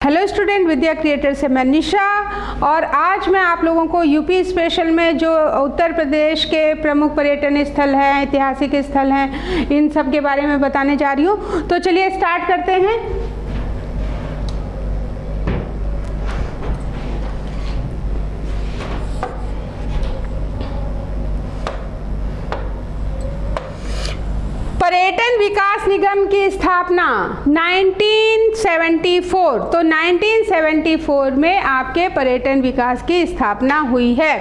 Hello student, विद्या creator से मैं निशा। और आज मैं आप लोगों को यूपी स्पेशल में जो उत्तर प्रदेश के प्रमुख पर्यटन स्थल हैं, ऐतिहासिक स्थल हैं, इन सब के बारे में बताने जा रही हूँ। तो चलिए स्टार्ट करते हैं। पर्यटन विकास निगम की स्थापना 1974। तो 1974 में आपके पर्यटन विकास की स्थापना हुई है।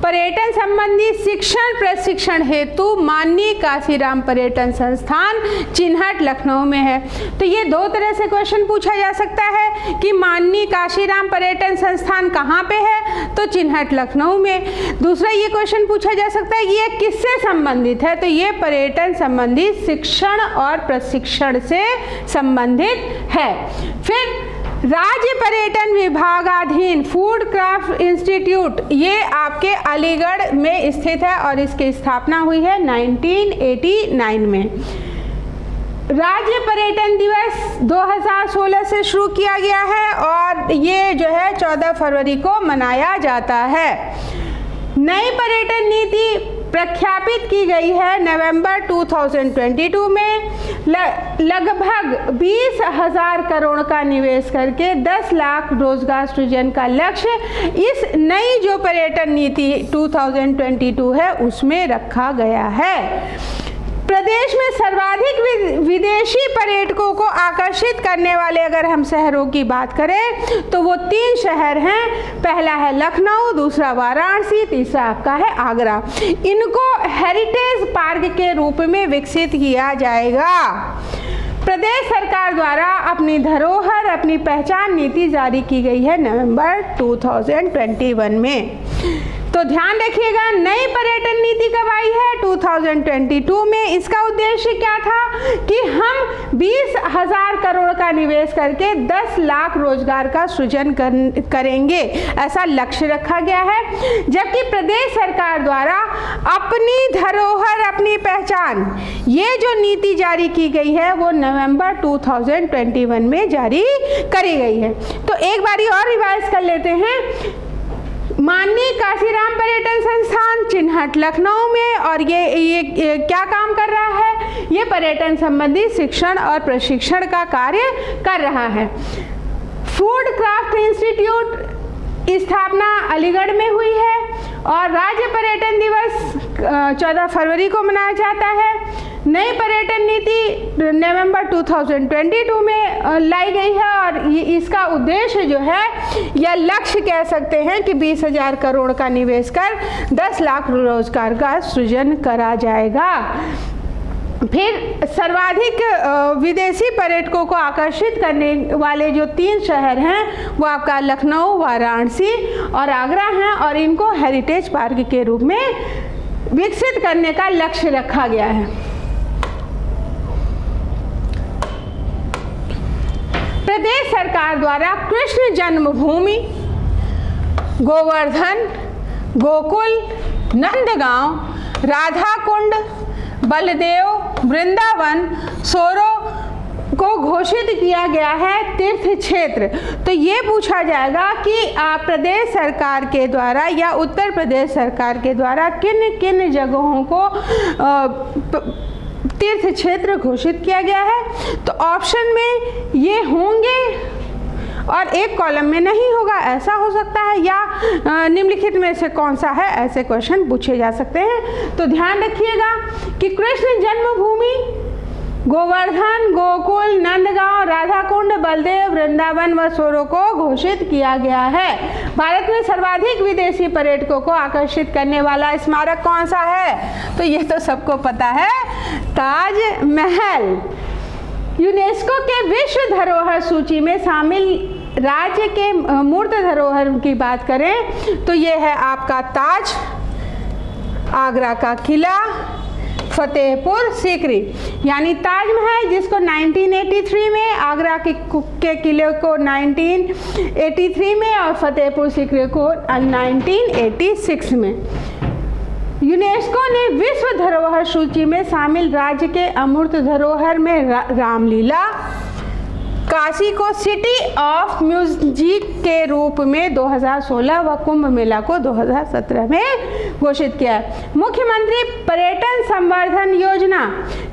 पर्यटन संबंधी शिक्षण प्रशिक्षण हेतु माननीय काशीराम पर्यटन संस्थान चिन्हट लखनऊ में है। तो ये दो तरह से क्वेश्चन पूछा जा सकता है कि माननीय काशीराम पर्यटन संस्थान कहाँ पे है, तो चिन्हट लखनऊ में। दूसरा ये क्वेश्चन पूछा जा सकता है कि ये किससे संबंधित है, तो ये पर्यटन संबंधी शिक्षण और प्रशिक्षण से संबंधित है। फिर राज्य पर्यटन विभागाधीन फूड क्राफ्ट इंस्टीट्यूट, ये आपके अलीगढ़ में स्थित है और इसकी स्थापना हुई है 1989 में। राज्य पर्यटन दिवस 2016 से शुरू किया गया है और ये जो है 14 फरवरी को मनाया जाता है। नई पर्यटन नीति प्रख्यापित की गई है नवंबर 2022 में। लगभग 20,000 करोड़ का निवेश करके 10 लाख रोजगार सृजन का लक्ष्य इस नई जो पर्यटन नीति 2022 है उसमें रखा गया है। प्रदेश में सर्वाधिक विदेशी पर्यटकों को आकर्षित करने वाले अगर हम शहरों की बात करें तो वो 3 शहर हैं। पहला है लखनऊ, दूसरा वाराणसी, तीसरा आपका है आगरा। इनको हेरिटेज पार्क के रूप में विकसित किया जाएगा। प्रदेश सरकार द्वारा अपनी धरोहर अपनी पहचान नीति जारी की गई है नवंबर 2021 में। तो ध्यान रखिएगा, नई पर्यटन नीति कब आई है? 2022 में। इसका उद्देश्य क्या था कि हम 20,000 करोड़ का निवेश करके 10 लाख रोजगार का सृजन करेंगे, ऐसा लक्ष्य रखा गया है। जबकि प्रदेश सरकार द्वारा अपनी धरोहर अपनी पहचान, ये जो नीति जारी की गई है वो नवंबर 2021 में जारी करी गई है। तो एक बारी और रिवाइज कर लेते हैं। माननीय काशीराम पर्यटन संस्थान चिन्हट लखनऊ में, और ये क्या काम कर रहा है? ये पर्यटन संबंधी शिक्षण और प्रशिक्षण का कार्य कर रहा है। फूड क्राफ्ट इंस्टीट्यूट स्थापना अलीगढ़ में हुई है और राज्य पर्यटन दिवस 14 फरवरी को मनाया जाता है। नई पर्यटन नीति नवंबर 2022 में लाई गई है और इसका उद्देश्य जो है या लक्ष्य कह सकते हैं कि 20,000 करोड़ का निवेश कर 10 लाख रोजगार का सृजन करा जाएगा। फिर सर्वाधिक विदेशी पर्यटकों को आकर्षित करने वाले जो 3 शहर हैं वो आपका लखनऊ, वाराणसी और आगरा हैं और इनको हेरिटेज पार्क के रूप में विकसित करने का लक्ष्य रखा गया है। प्रदेश सरकार द्वारा कृष्ण जन्मभूमि, गोवर्धन, गोकुल, नंदगांव, राधा कुंड, बलदेव, वृंदावन, सोरो को घोषित किया गया है तीर्थ क्षेत्र। तो ये पूछा जाएगा कि प्रदेश सरकार के द्वारा या उत्तर प्रदेश सरकार के द्वारा किन किन जगहों को तीर्थ क्षेत्र घोषित किया गया है। तो ऑप्शन में ये होंगे और एक कॉलम में नहीं होगा, ऐसा हो सकता है, या निम्नलिखित में से कौन सा है, ऐसे क्वेश्चन पूछे जा सकते हैं। तो ध्यान रखिएगा कि कृष्ण जन्मभूमि, गोवर्धन, गोकुल, नंदगांव, राधाकुंड, बलदेव, वृंदावन व सोरो को घोषित किया गया है। भारत में सर्वाधिक विदेशी पर्यटकों को आकर्षित करने वाला स्मारक कौन सा है? तो ये तो सबको पता है, ताजमहल। यूनेस्को के विश्व धरोहर सूची में शामिल राज्य के मूर्त धरोहर की बात करें तो ये है आपका ताज, आगरा का किला, फतेहपुर सीकरी, यानी ताजमहल जिसको 1983 में, आगरा के किले को 1983 में और फतेहपुर सीकरी को 1986 में। यूनेस्को ने विश्व धरोहर सूची में शामिल राज्य के अमूर्त धरोहर में रामलीला, काशी को सिटी ऑफ म्यूजिक के रूप में 2016 व कुंभ मेला को 2017 में घोषित किया है। मुख्यमंत्री पर्यटन संवर्धन योजना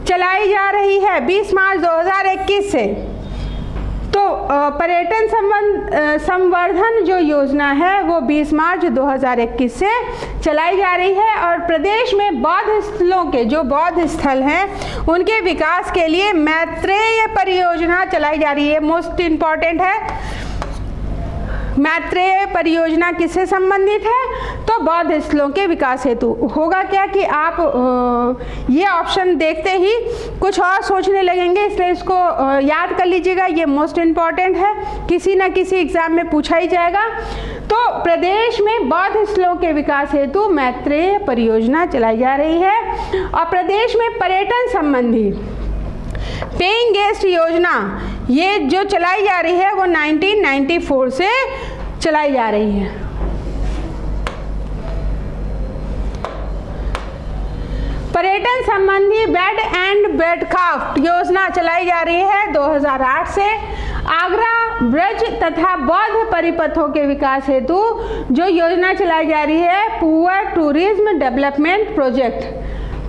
चलाई जा रही है 20 मार्च 2021 से। तो पर्यटन संवर्धन जो योजना है वो 20 मार्च 2021 से चलाई जा रही है और प्रदेश में बौद्ध स्थलों के जो बौद्ध स्थल हैं उनके विकास के लिए मैत्रेय परियोजना चलाई जा रही है। मोस्ट इम्पॉर्टेंट है, मैत्रेय परियोजना किससे संबंधित है? तो बौद्ध स्थलों के विकास हेतु। होगा क्या कि आप ये ऑप्शन देखते ही कुछ और सोचने लगेंगे, इसलिए इसको याद कर लीजिएगा, ये मोस्ट इम्पॉर्टेंट है, किसी न किसी एग्जाम में पूछा ही जाएगा। तो प्रदेश में बौद्ध स्थलों के विकास हेतु मैत्रेय परियोजना चलाई जा रही है और प्रदेश में पर्यटन संबंधी पेइंग गेस्ट योजना ये जो चलाई जा रही है वो 1994 से चलाई जा रही है। पर्यटन संबंधी बेड एंड बेडक्राफ्ट योजना चलाई जा रही है 2008 से। आगरा ब्रज तथा बौद्ध परिपथों के विकास हेतु जो योजना चलाई जा रही है पुअर टूरिज्म डेवलपमेंट प्रोजेक्ट।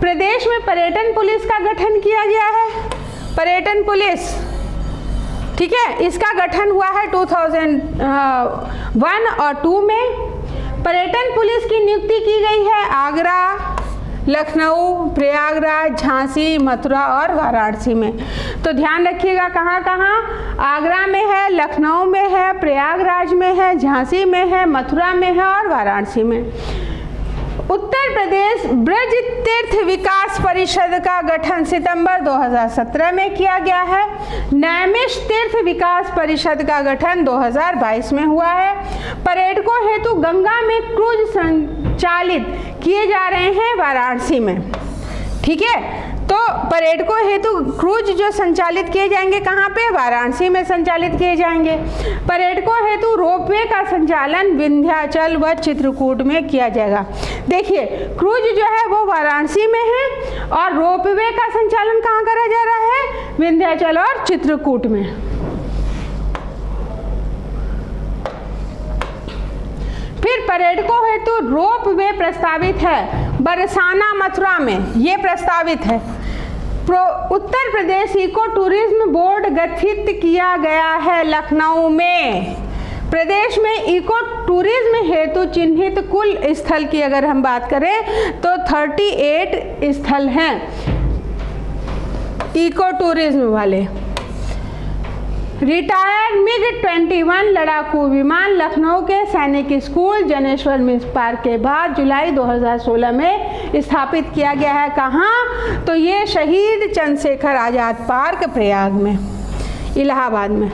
प्रदेश में पर्यटन पुलिस का गठन किया गया है, पर्यटन पुलिस, ठीक है, इसका गठन हुआ है 2001 और 2 में। पर्यटन पुलिस की नियुक्ति की गई है आगरा, लखनऊ, प्रयागराज, झांसी, मथुरा और वाराणसी में। तो ध्यान रखिएगा कहाँ कहाँ, आगरा में है, लखनऊ में है, प्रयागराज में है, झांसी में है, मथुरा में है और वाराणसी में। उत्तर प्रदेश ब्रज तीर्थ विकास परिषद का गठन सितंबर 2017 में किया गया है। नैमिष तीर्थ विकास परिषद का गठन 2022 में हुआ है। पर्यटकों हेतु गंगा में क्रूज संचालित किए जा रहे हैं वाराणसी में, ठीक है। तो पर्यटकों हेतु क्रूज जो संचालित किए जाएंगे कहाँ पे? वाराणसी में संचालित किए जाएंगे। पर्यटकों हेतु रोपवे का संचालन विंध्याचल व चित्रकूट में किया जाएगा। देखिए क्रूज जो है वो वाराणसी में है और रोपवे का संचालन कहाँ करा जा रहा है? विंध्याचल और चित्रकूट में। फिर पर्यटकों हेतु रोपवे प्रस्तावित है बरसाना मथुरा में, ये प्रस्तावित है। Uttar Pradesh eco tourism board गठित किया गया है लखनऊ में। प्रदेश में इको टूरिज्म हेतु चिन्हित कुल स्थल की अगर हम बात करें तो 38 स्थल हैं इको टूरिज्म वाले। रिटायर्ड MiG-21 लड़ाकू विमान लखनऊ के सैनिक स्कूल जनेश्वर मिन्स पार्क के बाद जुलाई 2016 में स्थापित किया गया है। कहाँ? तो ये शहीद चंद्रशेखर आज़ाद पार्क प्रयाग में, इलाहाबाद में,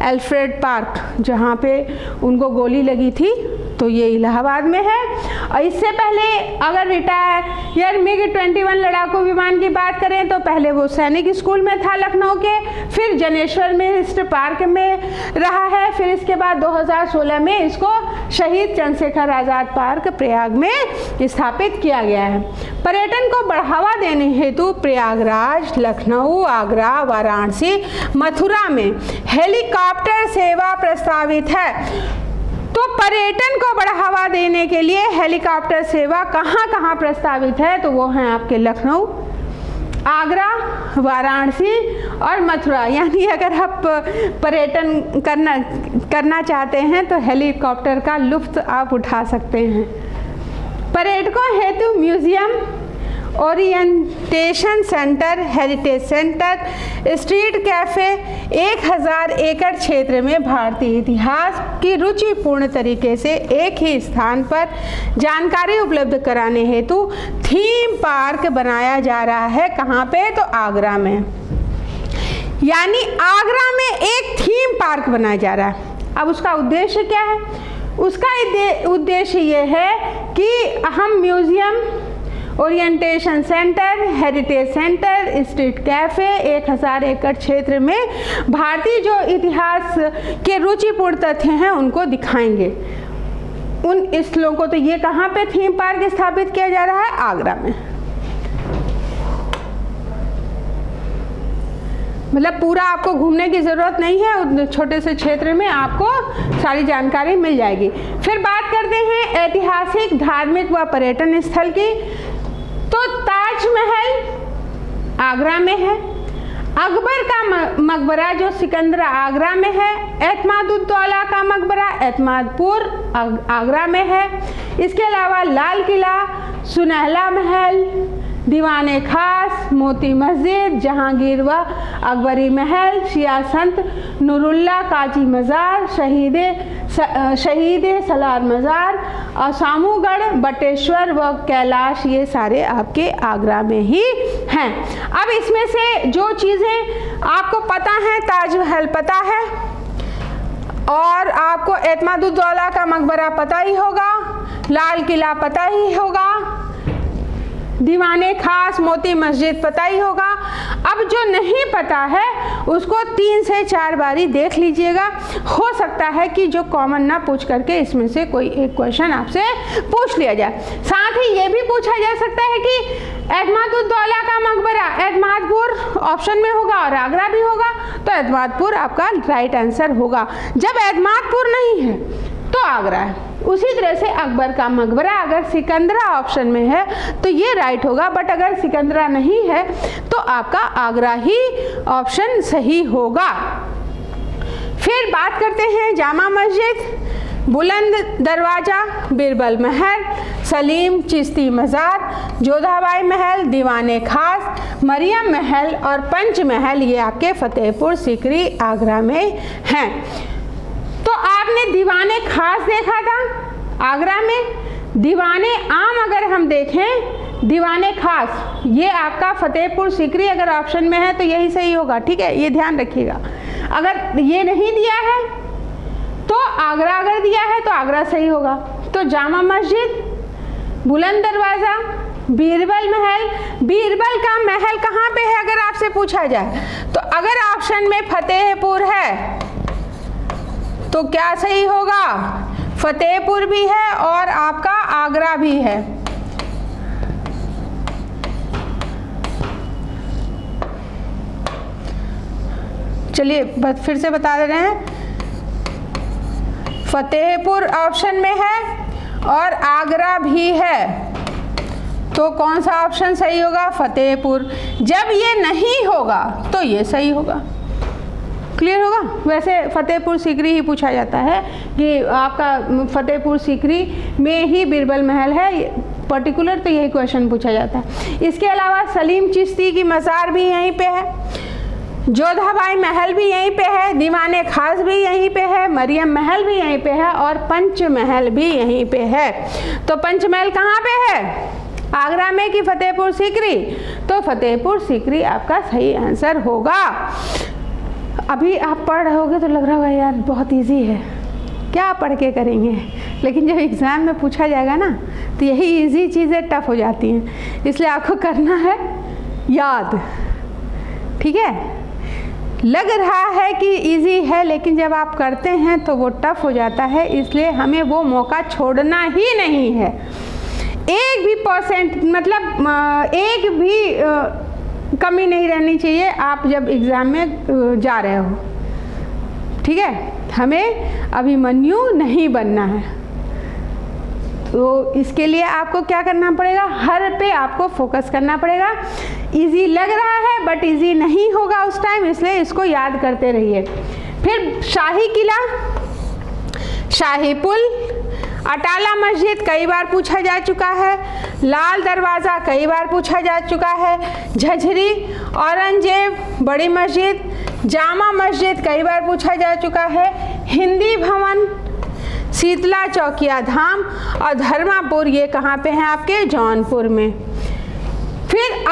एल्फ्रेड पार्क जहाँ पे उनको गोली लगी थी, तो ये इलाहाबाद में है। और इससे पहले अगर रिटायर MiG-21 लड़ाकू विमान की बात करें तो पहले वो सैनिक स्कूल में था लखनऊ के, फिर जनेश्वर मिन्स पार्क में रहा है, फिर इसके बाद 2016 में इसको शहीद चंद्रशेखर आज़ाद पार्क प्रयाग में स्थापित किया गया है। पर्यटन को बढ़ावा देने हेतु प्रयागराज, लखनऊ, आगरा, वाराणसी, मथुरा में हेलीकॉप्टर सेवा प्रस्तावित है। तो पर्यटन को बढ़ावा देने के लिए हेलीकॉप्टर सेवा कहाँ कहाँ प्रस्तावित है? तो वो हैं आपके लखनऊ, आगरा, वाराणसी और मथुरा। यानी अगर आप पर्यटन करना चाहते हैं तो हेलीकॉप्टर का लुत्फ आप उठा सकते हैं। पर्यटकों हेतु museum, orientation centre, heritage centre, street cafe 1000 एकड़ क्षेत्र में भारतीय इतिहास की रुचिपूर्ण तरीके से एक ही स्थान पर जानकारी उपलब्ध कराने हेतु थीम पार्क बनाया जा रहा है। कहाँ पे? तो आगरा में। यानी आगरा में एक थीम पार्क बनाया जा रहा है। अब उसका उद्देश्य क्या है? उसका उद्देश्य ये है कि हम museum, orientation centre, heritage centre, street cafe 1000 एकड़ क्षेत्र में भारतीय जो इतिहास के रुचिपूर्ण तथ्य हैं उनको दिखाएंगे। उन स्थलों को, तो ये कहाँ पे थीम पार्क स्थापित किया जा रहा है? आगरा में। मतलब पूरा आपको घूमने की ज़रूरत नहीं है, छोटे से क्षेत्र में आपको सारी जानकारी मिल जाएगी। फिर बात करते हैं ऐतिहासिक, धार्मिक व पर्यटन स्थल की। तो ताजमहल आगरा में है, अकबर का मकबरा जो सिकंदरा आगरा में है, एतमादुद्दौला का मकबरा एतमादपुर आगरा में है। इसके अलावा लाल किला, सुनहला महल, दीवाने खास, मोती मस्जिद, जहांगीर व अकबरी महल, शिया संत नूरुल्लाह काजी मज़ार, शहीद सलार मज़ार, सामूगढ़, बटेश्वर व कैलाश, ये सारे आपके आगरा में ही हैं। अब इसमें से जो चीज़ें आपको पता हैं, ताजमहल पता है और आपको एतमादुद्दौला का मकबरा पता ही होगा, लाल किला पता ही होगा, दीवाने खास, मोती मस्जिद पता ही होगा। अब जो नहीं पता है उसको 3 से 4 बारी देख लीजिएगा, हो सकता है कि जो कॉमन ना पूछ करके इसमें से कोई एक क्वेश्चन आपसे पूछ लिया जाए। साथ ही ये भी पूछा जा सकता है कि एतमादुद्दौला का मकबरा एतमादपुर ऑप्शन में होगा और आगरा भी होगा, तो एतमादपुर आपका राइट आंसर होगा। जब एतमादपुर नहीं है तो आगरा है। उसी तरह से अकबर का मकबरा अगर सिकंदरा ऑप्शन में है तो ये राइट होगा, बट अगर सिकंदरा नहीं है तो आपका आगरा ही ऑप्शन सही होगा। फिर बात करते हैं जामा मस्जिद, बुलंद दरवाज़ा, बिरबल महल, सलीम चिश्ती मज़ार, जोधाबाई महल, दीवाने खास, मरियम महल और पंच महल, ये आपके फतेहपुर सीकरी आगरा में हैं। तो आपने दीवाने खास देखा था आगरा में, दीवाने आम अगर हम देखें, दीवाने खास ये आपका फतेहपुर सीकरी अगर ऑप्शन में है तो यही सही होगा, ठीक है, ये ध्यान रखिएगा। अगर ये नहीं दिया है तो आगरा, अगर दिया है तो आगरा सही होगा। तो जामा मस्जिद, बुलंद दरवाज़ा, बीरबल महल, बीरबल का महल कहाँ पे है अगर आपसे पूछा जाए तो अगर ऑप्शन में फतेहपुर है तो क्या सही होगा, फतेहपुर भी है और आपका आगरा भी है। चलिए फिर से बता दे रहे हैं, फतेहपुर ऑप्शन में है और आगरा भी है, तो कौन सा ऑप्शन सही होगा, फतेहपुर। जब ये नहीं होगा तो ये सही होगा। क्लियर होगा। वैसे फतेहपुर सीकरी ही पूछा जाता है कि आपका फतेहपुर सीकरी में ही बीरबल महल है, पर्टिकुलर तो यही क्वेश्चन पूछा जाता है। इसके अलावा सलीम चिश्ती की मज़ार भी यहीं पे है, जोधाबाई महल भी यहीं पे है, दीवाने खास भी यहीं पे है, मरियम महल भी यहीं पे है और पंच महल भी यहीं पे है। तो पंच महल कहाँ पे है, आगरा में कि फतेहपुर सीकरी, तो फतेहपुर सीकरी आपका सही आंसर होगा। अभी आप पढ़ रहे होगे तो लग रहा होगा यार बहुत इजी है, क्या पढ़ के करेंगे, लेकिन जब एग्ज़ाम में पूछा जाएगा ना तो यही इजी चीज़ें टफ हो जाती हैं, इसलिए आपको करना है याद, ठीक है। लग रहा है कि इजी है लेकिन जब आप करते हैं तो वो टफ हो जाता है, इसलिए हमें वो मौका छोड़ना ही नहीं है। एक भी परसेंट मतलब एक भी कमी नहीं रहनी चाहिए आप जब एग्ज़ाम में जा रहे हो, ठीक है। हमें अभिमन्यु नहीं बनना है, तो इसके लिए आपको क्या करना पड़ेगा, हर पे आपको फोकस करना पड़ेगा। इजी लग रहा है बट इजी नहीं होगा उस टाइम, इसलिए इसको याद करते रहिए। फिर शाही किला, शाही पुल, अटाला मस्जिद कई बार पूछा जा चुका है, लाल दरवाज़ा कई बार पूछा जा चुका है, झझरी, औरंगजेब, बड़ी मस्जिद, जामा मस्जिद कई बार पूछा जा चुका है, हिंदी भवन, शीतला चौकिया धाम और धर्मापुर, ये कहाँ पे हैं आपके जौनपुर में। फिर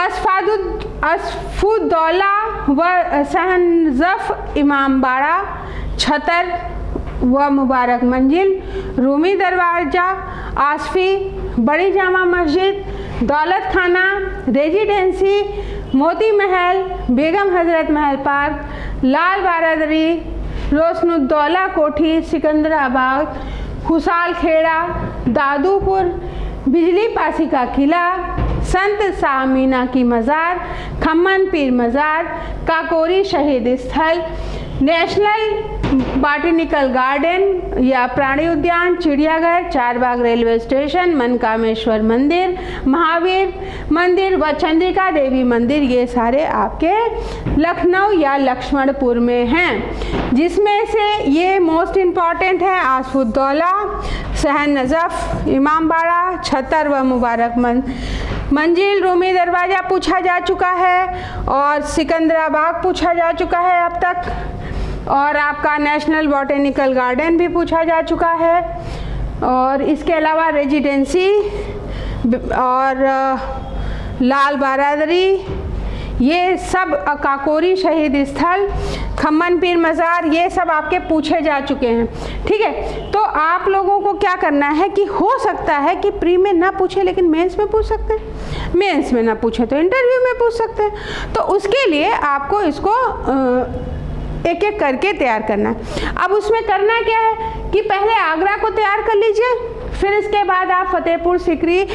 असफुद्दौला व सहनजफ इमामबाड़ा, छतर व मुबारक मंजिल, रूमी दरवाज़ा, आसफी, बड़ी जामा मस्जिद, दौलत खाना, रेजिडेंसी, मोती महल, बेगम हजरत महल पार्क, लाल बारादरी, रोशनुद्दौला कोठी, सिकंदराबाद, खुशाल खेड़ा, दादूपुर, बिजली पासी का किला, संत शाह मीना की मज़ार, खम्मन पीर मज़ार, काकोरी शहीद स्थल, नेशनल बॉटनिकल गार्डन या प्राणी उद्यान, चिड़ियाघर, चारबाग रेलवे स्टेशन, मनकामेश्वर मंदिर, महावीर मंदिर व चंद्रिका देवी मंदिर, ये सारे आपके लखनऊ या लक्ष्मणपुर में हैं। जिसमें से ये मोस्ट इम्पॉर्टेंट है आसफुद्दौला, सहन नजफ, इमामबाड़ा, छतर व मुबारक मंजिल, रूमी दरवाज़ा पूछा जा चुका है और सिकंदराबाग पूछा जा चुका है अब तक, और आपका नेशनल बॉटनिकल गार्डन भी पूछा जा चुका है। और इसके अलावा रेजिडेंसी और लाल बरादरी, ये सब, काकोरी शहीद स्थल, खम्मन पीर मज़ार, ये सब आपके पूछे जा चुके हैं। ठीक है, तो आप लोगों को क्या करना है कि हो सकता है कि प्री में ना पूछे लेकिन मेंस में पूछ सकते हैं, मेंस में ना पूछे तो इंटरव्यू में पूछ सकते हैं। तो उसके लिए आपको इसको एक एक करके तैयार करना है। अब उसमें करना क्या है कि पहले आगरा को तैयार कर लीजिए, फिर इसके बाद आप फतेहपुर सीकरी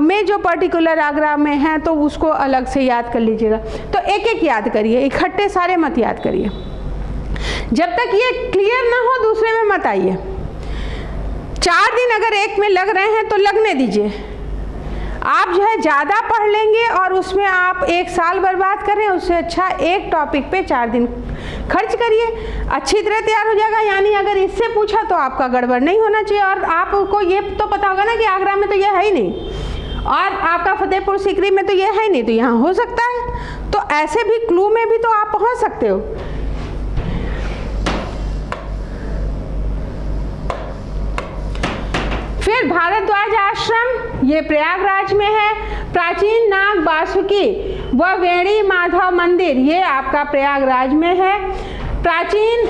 में जो पर्टिकुलर आगरा में है तो उसको अलग से याद कर लीजिएगा। तो एक एक याद करिए, इकट्ठे सारे मत याद करिए। जब तक ये क्लियर ना हो दूसरे में मत आइए। 4 दिन अगर एक में लग रहे हैं तो लगने दीजिए। आप जो है ज़्यादा पढ़ लेंगे और उसमें आप 1 साल बर्बाद करें, उससे अच्छा एक टॉपिक पे 4 दिन खर्च करिए, अच्छी तरह तैयार हो जाएगा। यानी अगर इससे पूछा तो आपका गड़बड़ नहीं होना चाहिए। और आपको ये तो पता होगा ना कि आगरा में तो ये है ही नहीं और आपका फतेहपुर सीकरी में तो ये है ही नहीं, तो यहाँ हो सकता है। तो ऐसे भी क्लू में भी तो आप पहुँच सकते हो। फिर भारद्वाज आश्रम, ये प्रयागराज में है। प्राचीन नाग बासुकी व वेणी माधव मंदिर, ये आपका प्रयागराज में है। प्राचीन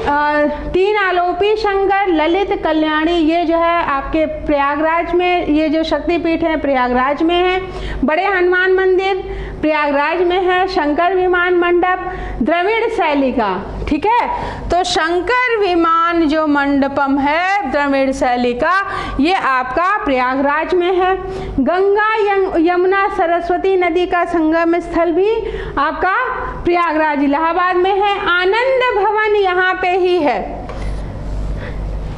3 आलोपी शंकर ललित कल्याणी, ये जो है आपके प्रयागराज में, ये जो शक्तिपीठ है प्रयागराज में है। बड़े हनुमान मंदिर प्रयागराज में है। शंकर विमान मंडप द्रविड़ शैली का, ठीक है। तो शंकर विमान जो मंडपम है द्रविड़ शैली का, ये आपका प्रयागराज में है। गंगा यमुना सरस्वती नदी का संगम स्थल भी आपका प्रयागराज इलाहाबाद में है। आनंद भवन यहाँ पे ही है।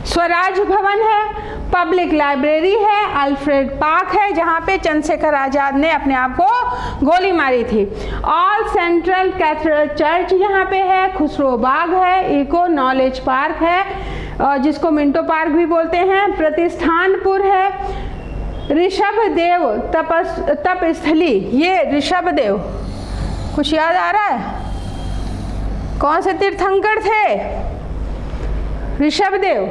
स्वराज भवन है, पब्लिक लाइब्रेरी है, अल्फ्रेड पार्क है जहाँ पे चंद्रशेखर आज़ाद ने अपने आप को गोली मारी थी। ऑल सेंट्रल कैथेड्रल चर्च यहाँ पे है। खुसरो बाग है, इको नॉलेज पार्क है जिसको मिंटो पार्क भी बोलते हैं। प्रतिष्ठानपुर है। ऋषभ देव तपस्थली, ये ऋषभ देव, कुछ याद आ रहा है? कौन से तीर्थंकर थे? ऋषभ देव,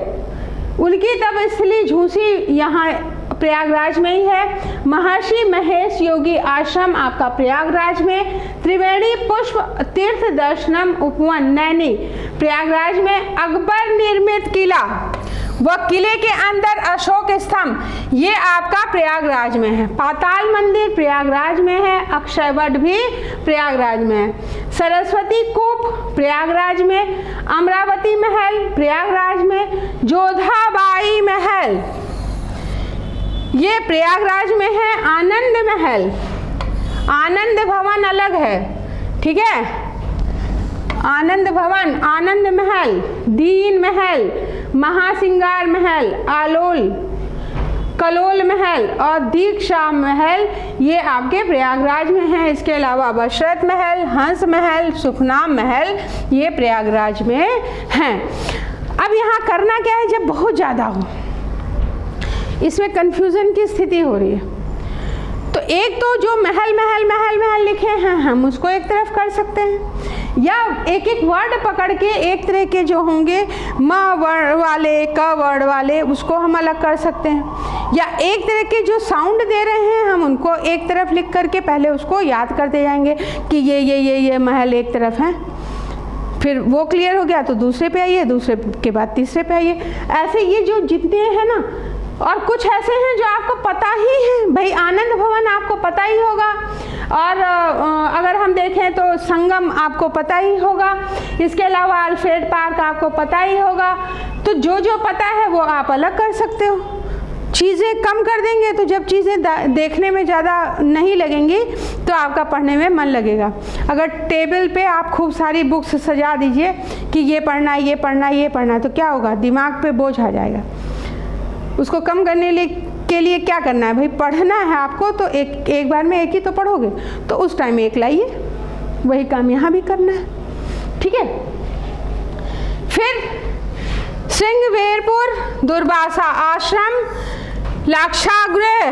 उनकी तपस्थली झूसी यहाँ प्रयागराज में ही है। महर्षि महेश योगी आश्रम आपका प्रयागराज में। त्रिवेणी पुष्प तीर्थ दर्शनम उपवन नैनी प्रयागराज में। अकबर निर्मित किला व किले के अंदर अशोक स्तंभ, ये आपका प्रयागराज में है। पाताल मंदिर प्रयागराज में है। अक्षयवट भी प्रयागराज में है। सरस्वती कूप प्रयागराज में। अमरावती महल प्रयागराज में। जोधाबाई महल ये प्रयागराज में है। आनंद महल, आनंद भवन अलग है, ठीक है। आनंद भवन, आनंद महल, दीन महल, महासिंगार महल, आलोल कलोल महल और दीक्षा महल, ये आपके प्रयागराज में है। इसके अलावा बशरत महल, हंस महल, सुखनाम महल, ये प्रयागराज में हैं। अब यहाँ करना क्या है, जब बहुत ज़्यादा हो, इसमें कन्फ्यूज़न की स्थिति हो रही है, तो एक तो जो महल महल महल महल लिखे हैं हम उसको एक तरफ कर सकते हैं, या एक एक वर्ड पकड़ के एक तरह के जो होंगे म वर्ड वाले, क वर्ड वाले, उसको हम अलग कर सकते हैं, या एक तरह के जो साउंड दे रहे हैं हम उनको एक तरफ लिख करके पहले उसको याद करते जाएंगे कि ये महल एक तरफ है। फिर वो क्लियर हो गया तो दूसरे पे आइए, दूसरे के बाद तीसरे पे आइए। ऐसे ये जो जितने हैं ना, और कुछ ऐसे हैं जो आपको पता ही है, भाई आनंद भवन आपको पता ही होगा, और अगर हम देखें तो संगम आपको पता ही होगा, इसके अलावा अल्फ्रेड पार्क आपको पता ही होगा। तो जो जो पता है वो आप अलग कर सकते हो। चीज़ें कम कर देंगे तो जब चीज़ें देखने में ज़्यादा नहीं लगेंगी तो आपका पढ़ने में मन लगेगा। अगर टेबल पे आप खूब सारी बुक्स सजा दीजिए कि ये पढ़ना है, ये पढ़ना है, ये पढ़ना है, तो क्या होगा, दिमाग पे बोझ आ जाएगा। उसको कम करने के लिए क्या करना है भाई, पढ़ना है आपको तो एक बार में एक ही तो पढ़ोगे, तो उस टाइम एक लाइए। वही काम यहाँ भी करना है, ठीक है। फिर श्रृंगवेरपुर, दुर्वासा आश्रम, लाक्षागृह,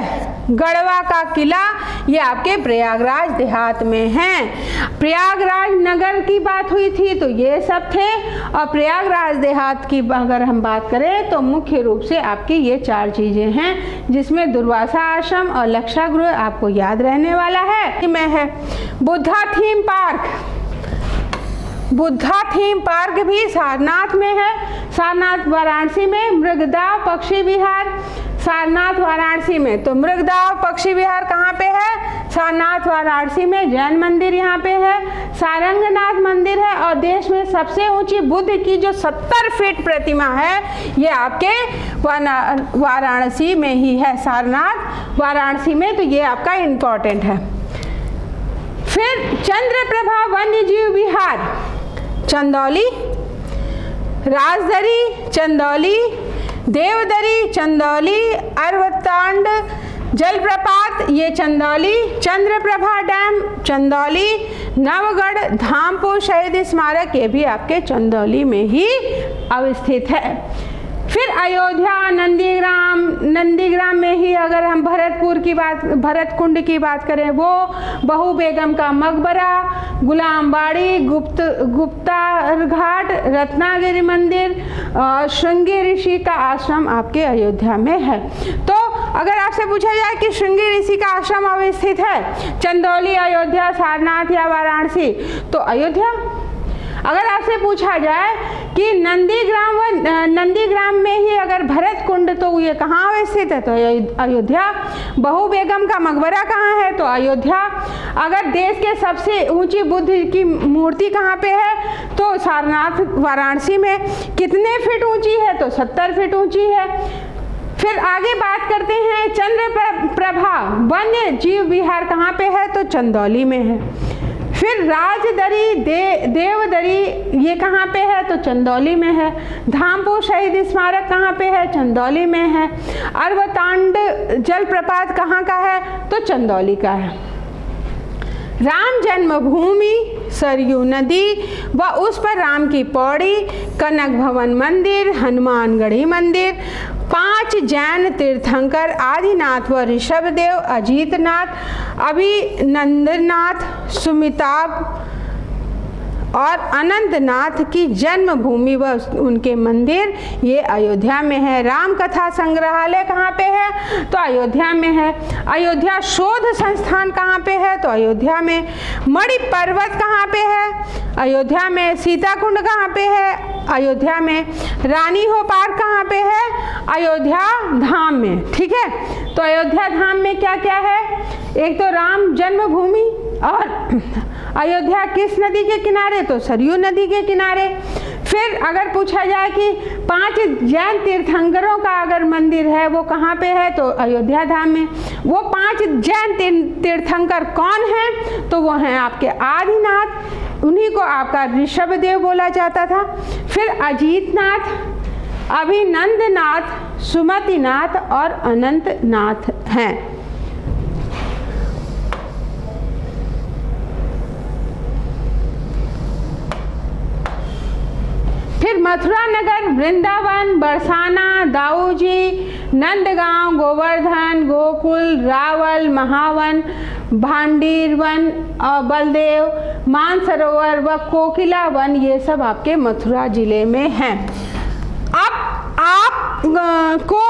गढ़वा का किला, ये आपके प्रयागराज देहात में हैं। प्रयागराज नगर की बात हुई थी तो ये सब थे, और प्रयागराज देहात की अगर हम बात करें तो मुख्य रूप से आपकी ये 4 चीज़ें हैं, जिसमें दुर्वासा आश्रम और लाक्षागृह आपको याद रहने वाला है। में है Buddha theme park, Buddha theme park भी सारनाथ में है, सारनाथ वाराणसी में। मृगदाव पक्षी विहार सारनाथ वाराणसी में, तो मृगदाव पक्षी विहार कहाँ पे है, सारनाथ वाराणसी में। जैन मंदिर यहाँ पे है, सारंगनाथ मंदिर है, और देश में सबसे ऊंची बुद्ध की जो 70 फीट प्रतिमा है ये आपके वाराणसी में ही है, सारनाथ वाराणसी में, तो ये आपका इम्पोर्टेंट है। फिर चंद्रप्रभा वन्यजीव विहार, चंदौली, राजदरी चंदौली, देवदरी चंदौली, अरवत्तांड जलप्रपात ये चंदौली, चंद्रप्रभा डैम चंदौली, नवगढ़ धामपुर शहीद स्मारक ये भी आपके चंदौली में ही अवस्थित है। फिर अयोध्या, नंदीग्राम, नंदीग्राम में ही अगर हम भरतपुर की बात, भरतकुंड की बात करें, वो बहू बेगम का मकबरा, गुलामबाड़ी, गुप्ता घाट, रत्नागिरी मंदिर, श्रृंगी ऋषि का आश्रम आपके अयोध्या में है। तो अगर आपसे पूछा जाए कि श्रृंगी ऋषि का आश्रम अवस्थित है चंदौली, अयोध्या, सारनाथ या वाराणसी, तो अयोध्या। अगर आपसे पूछा जाए कि नंदीग्राम में ही अगर भरत कुंड, तो ये कहाँ अवस्थित है, तो अयोध्या। बहू बेगम का मकबरा कहाँ है, तो अयोध्या। अगर देश के सबसे ऊंची बुद्ध की मूर्ति कहाँ पे है, तो सारनाथ वाराणसी में। कितने फीट ऊंची है, तो 70 फीट ऊंची है। फिर आगे बात करते हैं चंद्रप्रभा वन्य जीव विहार कहाँ पे है, तो चंदौली में है। फिर राजदरी देवदरी ये कहाँ पे है, तो चंदौली में है। धामपुर शहीद स्मारक कहाँ पे है, चंदौली में है। अरवतांड जलप्रपात कहाँ का है, तो चंदौली का है। राम जन्मभूमि, सरयू नदी व उस पर राम की पौड़ी, कनक भवन मंदिर, हनुमानगढ़ी मंदिर, 5 जैन तीर्थंकर आदिनाथ व ऋषभदेव, अजीतनाथ, अभिनंदनाथ, सुमिताभ और अनंतनाथ की जन्मभूमि व उनके मंदिर ये अयोध्या में है। राम कथा संग्रहालय कहाँ पे है, तो अयोध्या में है। अयोध्या शोध संस्थान कहाँ पे है, तो अयोध्या में। मणि पर्वत कहाँ पे है, अयोध्या में। सीताकुंड कहाँ पे है, अयोध्या में। रानी हो पार्क कहाँ पे है, अयोध्या धाम में। ठीक है, तो अयोध्या धाम में क्या क्या है, एक तो राम जन्मभूमि, और अयोध्या किस नदी के किनारे, तो सरयू नदी के किनारे। फिर अगर पूछा जाए कि 5 जैन तीर्थंकरों का अगर मंदिर है वो कहाँ पे है, तो अयोध्या धाम में। वो 5 जैन तीर्थंकर कौन हैं, तो वो हैं आपके आदिनाथ, उन्हीं को आपका ऋषभदेव बोला जाता था। फिर अजीतनाथ, अभिनंदनाथ, सुमतिनाथ और अनंतनाथ हैं। फिर मथुरा नगर, वृंदावन, बरसाना, दाऊजी, नंदगांव, गोवर्धन, गोकुल, रावल, महावन, भांडीरवन, बलदेव, मानसरोवर व कोकिला वन, ये सब आपके मथुरा जिले में हैं। अब आप को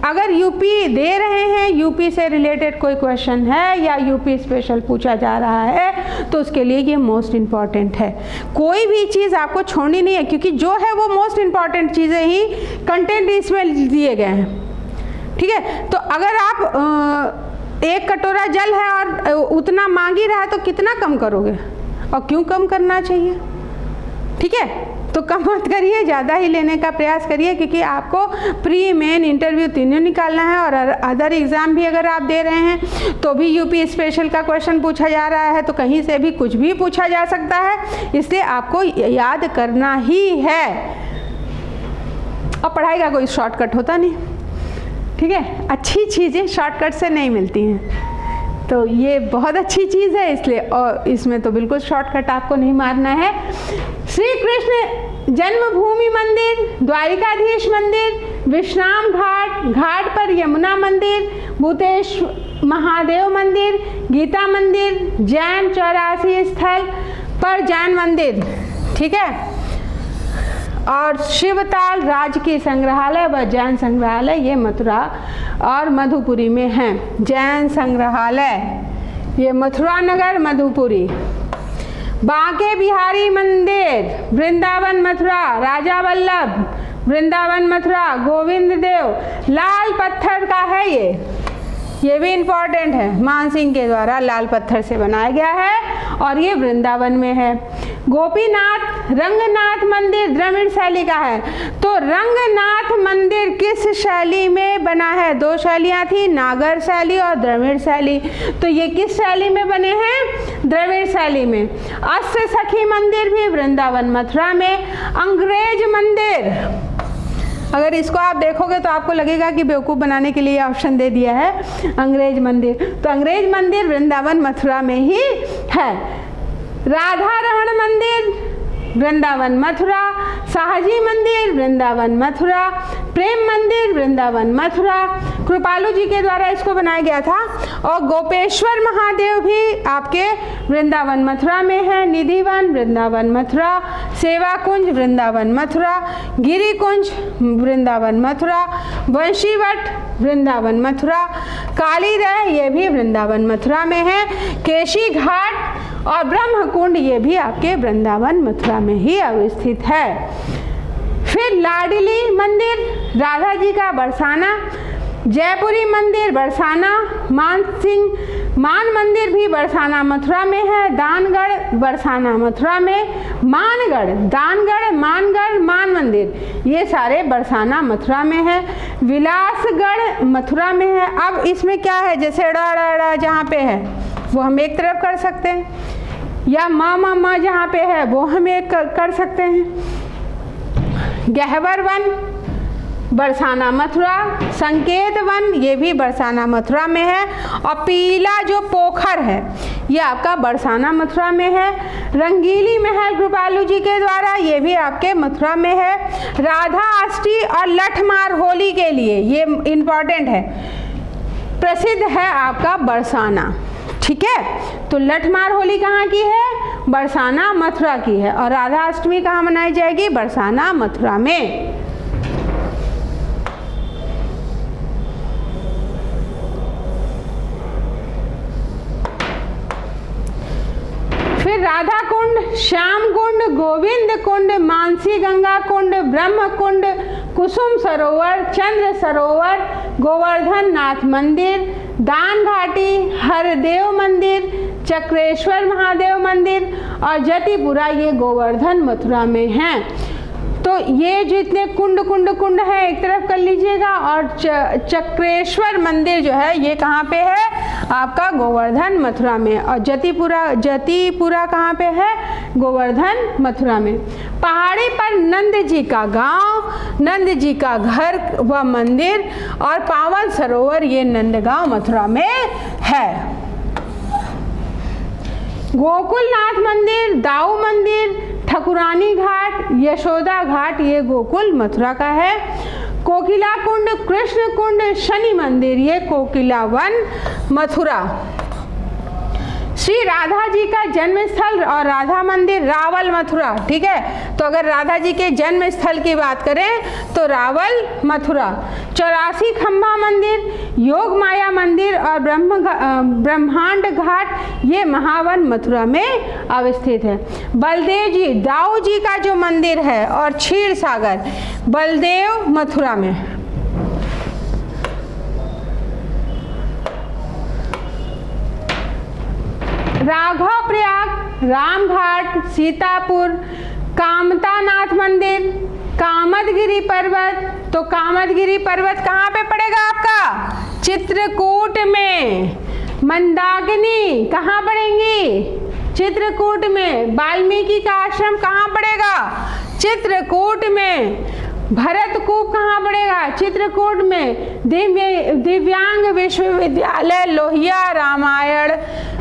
अगर यूपी दे रहे हैं, यूपी से रिलेटेड कोई क्वेश्चन है या यूपी स्पेशल पूछा जा रहा है, तो उसके लिए ये मोस्ट इम्पॉर्टेंट है। कोई भी चीज़ आपको छोड़नी नहीं है, क्योंकि जो है वो मोस्ट इम्पॉर्टेंट चीज़ें ही कंटेंट इसमें दिए गए हैं। ठीक है, तो अगर आप एक कटोरा जल है और उतना मांग ही रहा है तो कितना कम करोगे, और क्यों कम करना चाहिए। ठीक है, तो कम मत करिए, ज़्यादा ही लेने का प्रयास करिए, क्योंकि आपको प्री मेन इंटरव्यू तीनों निकालना है। और अदर एग्ज़ाम भी अगर आप दे रहे हैं तो भी यूपी स्पेशल का क्वेश्चन पूछा जा रहा है, तो कहीं से भी कुछ भी पूछा जा सकता है, इसलिए आपको याद करना ही है। और पढ़ाई का कोई शॉर्टकट होता नहीं, ठीक है। अच्छी चीज़ें शॉर्टकट से नहीं मिलती हैं, तो ये बहुत अच्छी चीज़ है, इसलिए और इसमें तो बिल्कुल शॉर्टकट आपको नहीं मारना है। श्री कृष्ण जन्मभूमि मंदिर, द्वारिकाधीश मंदिर, विश्राम घाट, घाट पर यमुना मंदिर, भूतेश महादेव मंदिर, गीता मंदिर, जैन 84 स्थल पर जैन मंदिर, ठीक है। और शिवताल राजकीय संग्रहालय व जैन संग्रहालय, ये मथुरा और मधुपुरी में हैं। जैन संग्रहालय ये मथुरा नगर मधुपुरी। बांके बिहारी मंदिर, वृंदावन मथुरा, राजा वल्लभ वृंदावन मथुरा, गोविंद देव, लाल पत्थर का है ये भी इम्पॉर्टेंट है, मानसिंह के द्वारा लाल पत्थर से बनाया गया है और ये वृंदावन में है। गोपीनाथ रंगनाथ मंदिर द्रविड़ शैली का है। तो रंगनाथ मंदिर किस शैली में बना है? दो शैलियाँ थी, नागर शैली और द्रविड़ शैली। तो ये किस शैली में बने हैं? द्रविड़ शैली में। अष्ट सखी मंदिर भी वृंदावन मथुरा में। अंग्रेज मंदिर, अगर इसको आप देखोगे तो आपको लगेगा कि बेवकूफ़ बनाने के लिए ऑप्शन दे दिया है अंग्रेज मंदिर। तो अंग्रेज मंदिर वृंदावन मथुरा में ही है। राधा रमण मंदिर वृंदावन मथुरा, शाहजी मंदिर वृंदावन मथुरा, प्रेम मंदिर वृंदावन मथुरा, कृपालु जी के द्वारा इसको बनाया गया था। और गोपेश्वर महादेव भी आपके वृंदावन मथुरा में है। निधिवन वृंदावन मथुरा, सेवा कुंज वृंदावन मथुरा, गिरी कुंज वृंदावन मथुरा, वंशीवट वृंदावन मथुरा, काली रह ये भी वृंदावन मथुरा में है। केशी घाट और ब्रह्म कुंड ये भी आपके वृंदावन मथुरा में ही अवस्थित है। फिर लाडली मंदिर राधा जी का बरसाना, जयपुरी मंदिर बरसाना, मान मंदिर भी बरसाना मथुरा में है। दानगढ़ बरसाना मथुरा में, मानगढ़, दानगढ़, मानगढ़, मान मंदिर ये सारे बरसाना मथुरा में है। विलासगढ़ मथुरा में है। अब इसमें क्या है, जैसे ड़ा जहाँ पे है वो हम एक तरफ कर सकते हैं, या मा जहाँ पे है वो हम एक कर सकते हैं। गहवर वन बरसाना मथुरा, संकेत वन ये भी बरसाना मथुरा में है। और पीला जो पोखर है ये आपका बरसाना मथुरा में है। रंगीली महल कृपालु जी के द्वारा ये भी आपके मथुरा में है। राधा अष्टी और लठमार होली के लिए ये इम्पॉर्टेंट है, प्रसिद्ध है आपका बरसाना, ठीक है। तो लठमार होली कहाँ की है? बरसाना मथुरा की है। और राधा अष्टमी कहाँ मनाई जाएगी? बरसाना मथुरा में। फिर राधा कुंड, श्याम कुंड, गोविंद कुंड, मानसी गंगा कुंड, ब्रह्म कुंड, कुसुम सरोवर, चंद्र सरोवर, गोवर्धन नाथ मंदिर, दान घाटी, हरदेव मंदिर, चक्रेश्वर महादेव मंदिर और जतिपुरा ये गोवर्धन मथुरा में हैं। तो ये जितने कुंड है एक तरफ कर लीजिएगा। और चक्रेश्वर मंदिर जो है ये कहाँ पे है? आपका गोवर्धन मथुरा में। और जतिपुरा कहाँ पे है? गोवर्धन मथुरा में। पहाड़ी पर नंद जी का गांव, नंद जी का घर व मंदिर और पावन सरोवर ये नंदगांव मथुरा में है। गोकुलनाथ मंदिर, दाऊ मंदिर, ठकुरानी घाट, यशोदा घाट ये गोकुल मथुरा का है। कोकिला कुंड, कृष्ण कुंड, शनि मंदिर ये कोकिला वन मथुरा। श्री राधा जी का जन्म स्थल और राधा मंदिर रावल मथुरा, ठीक है। तो अगर राधा जी के जन्म स्थल की बात करें तो रावल मथुरा। 84 खंभा मंदिर, योग माया मंदिर और ब्रह्मांड घाट ये महावन मथुरा में अवस्थित है। बलदेव जी, दाऊ जी का जो मंदिर है और क्षीर सागर बलदेव मथुरा में। राघव प्रयाग, रामघाट, सीतापुर, कामता नाथ मंदिर, कामदगिरि पर्वत, तो कामदगिरि पर्वत कहाँ पे पड़ेगा आपका? चित्रकूट में। मंदाकिनी कहाँ पड़ेंगी? चित्रकूट में। वाल्मीकि का आश्रम कहाँ पड़ेगा? चित्रकूट में। भरतकूप कहाँ पड़ेगा? चित्रकूट में। दिव्यांग विश्वविद्यालय लोहिया रामायण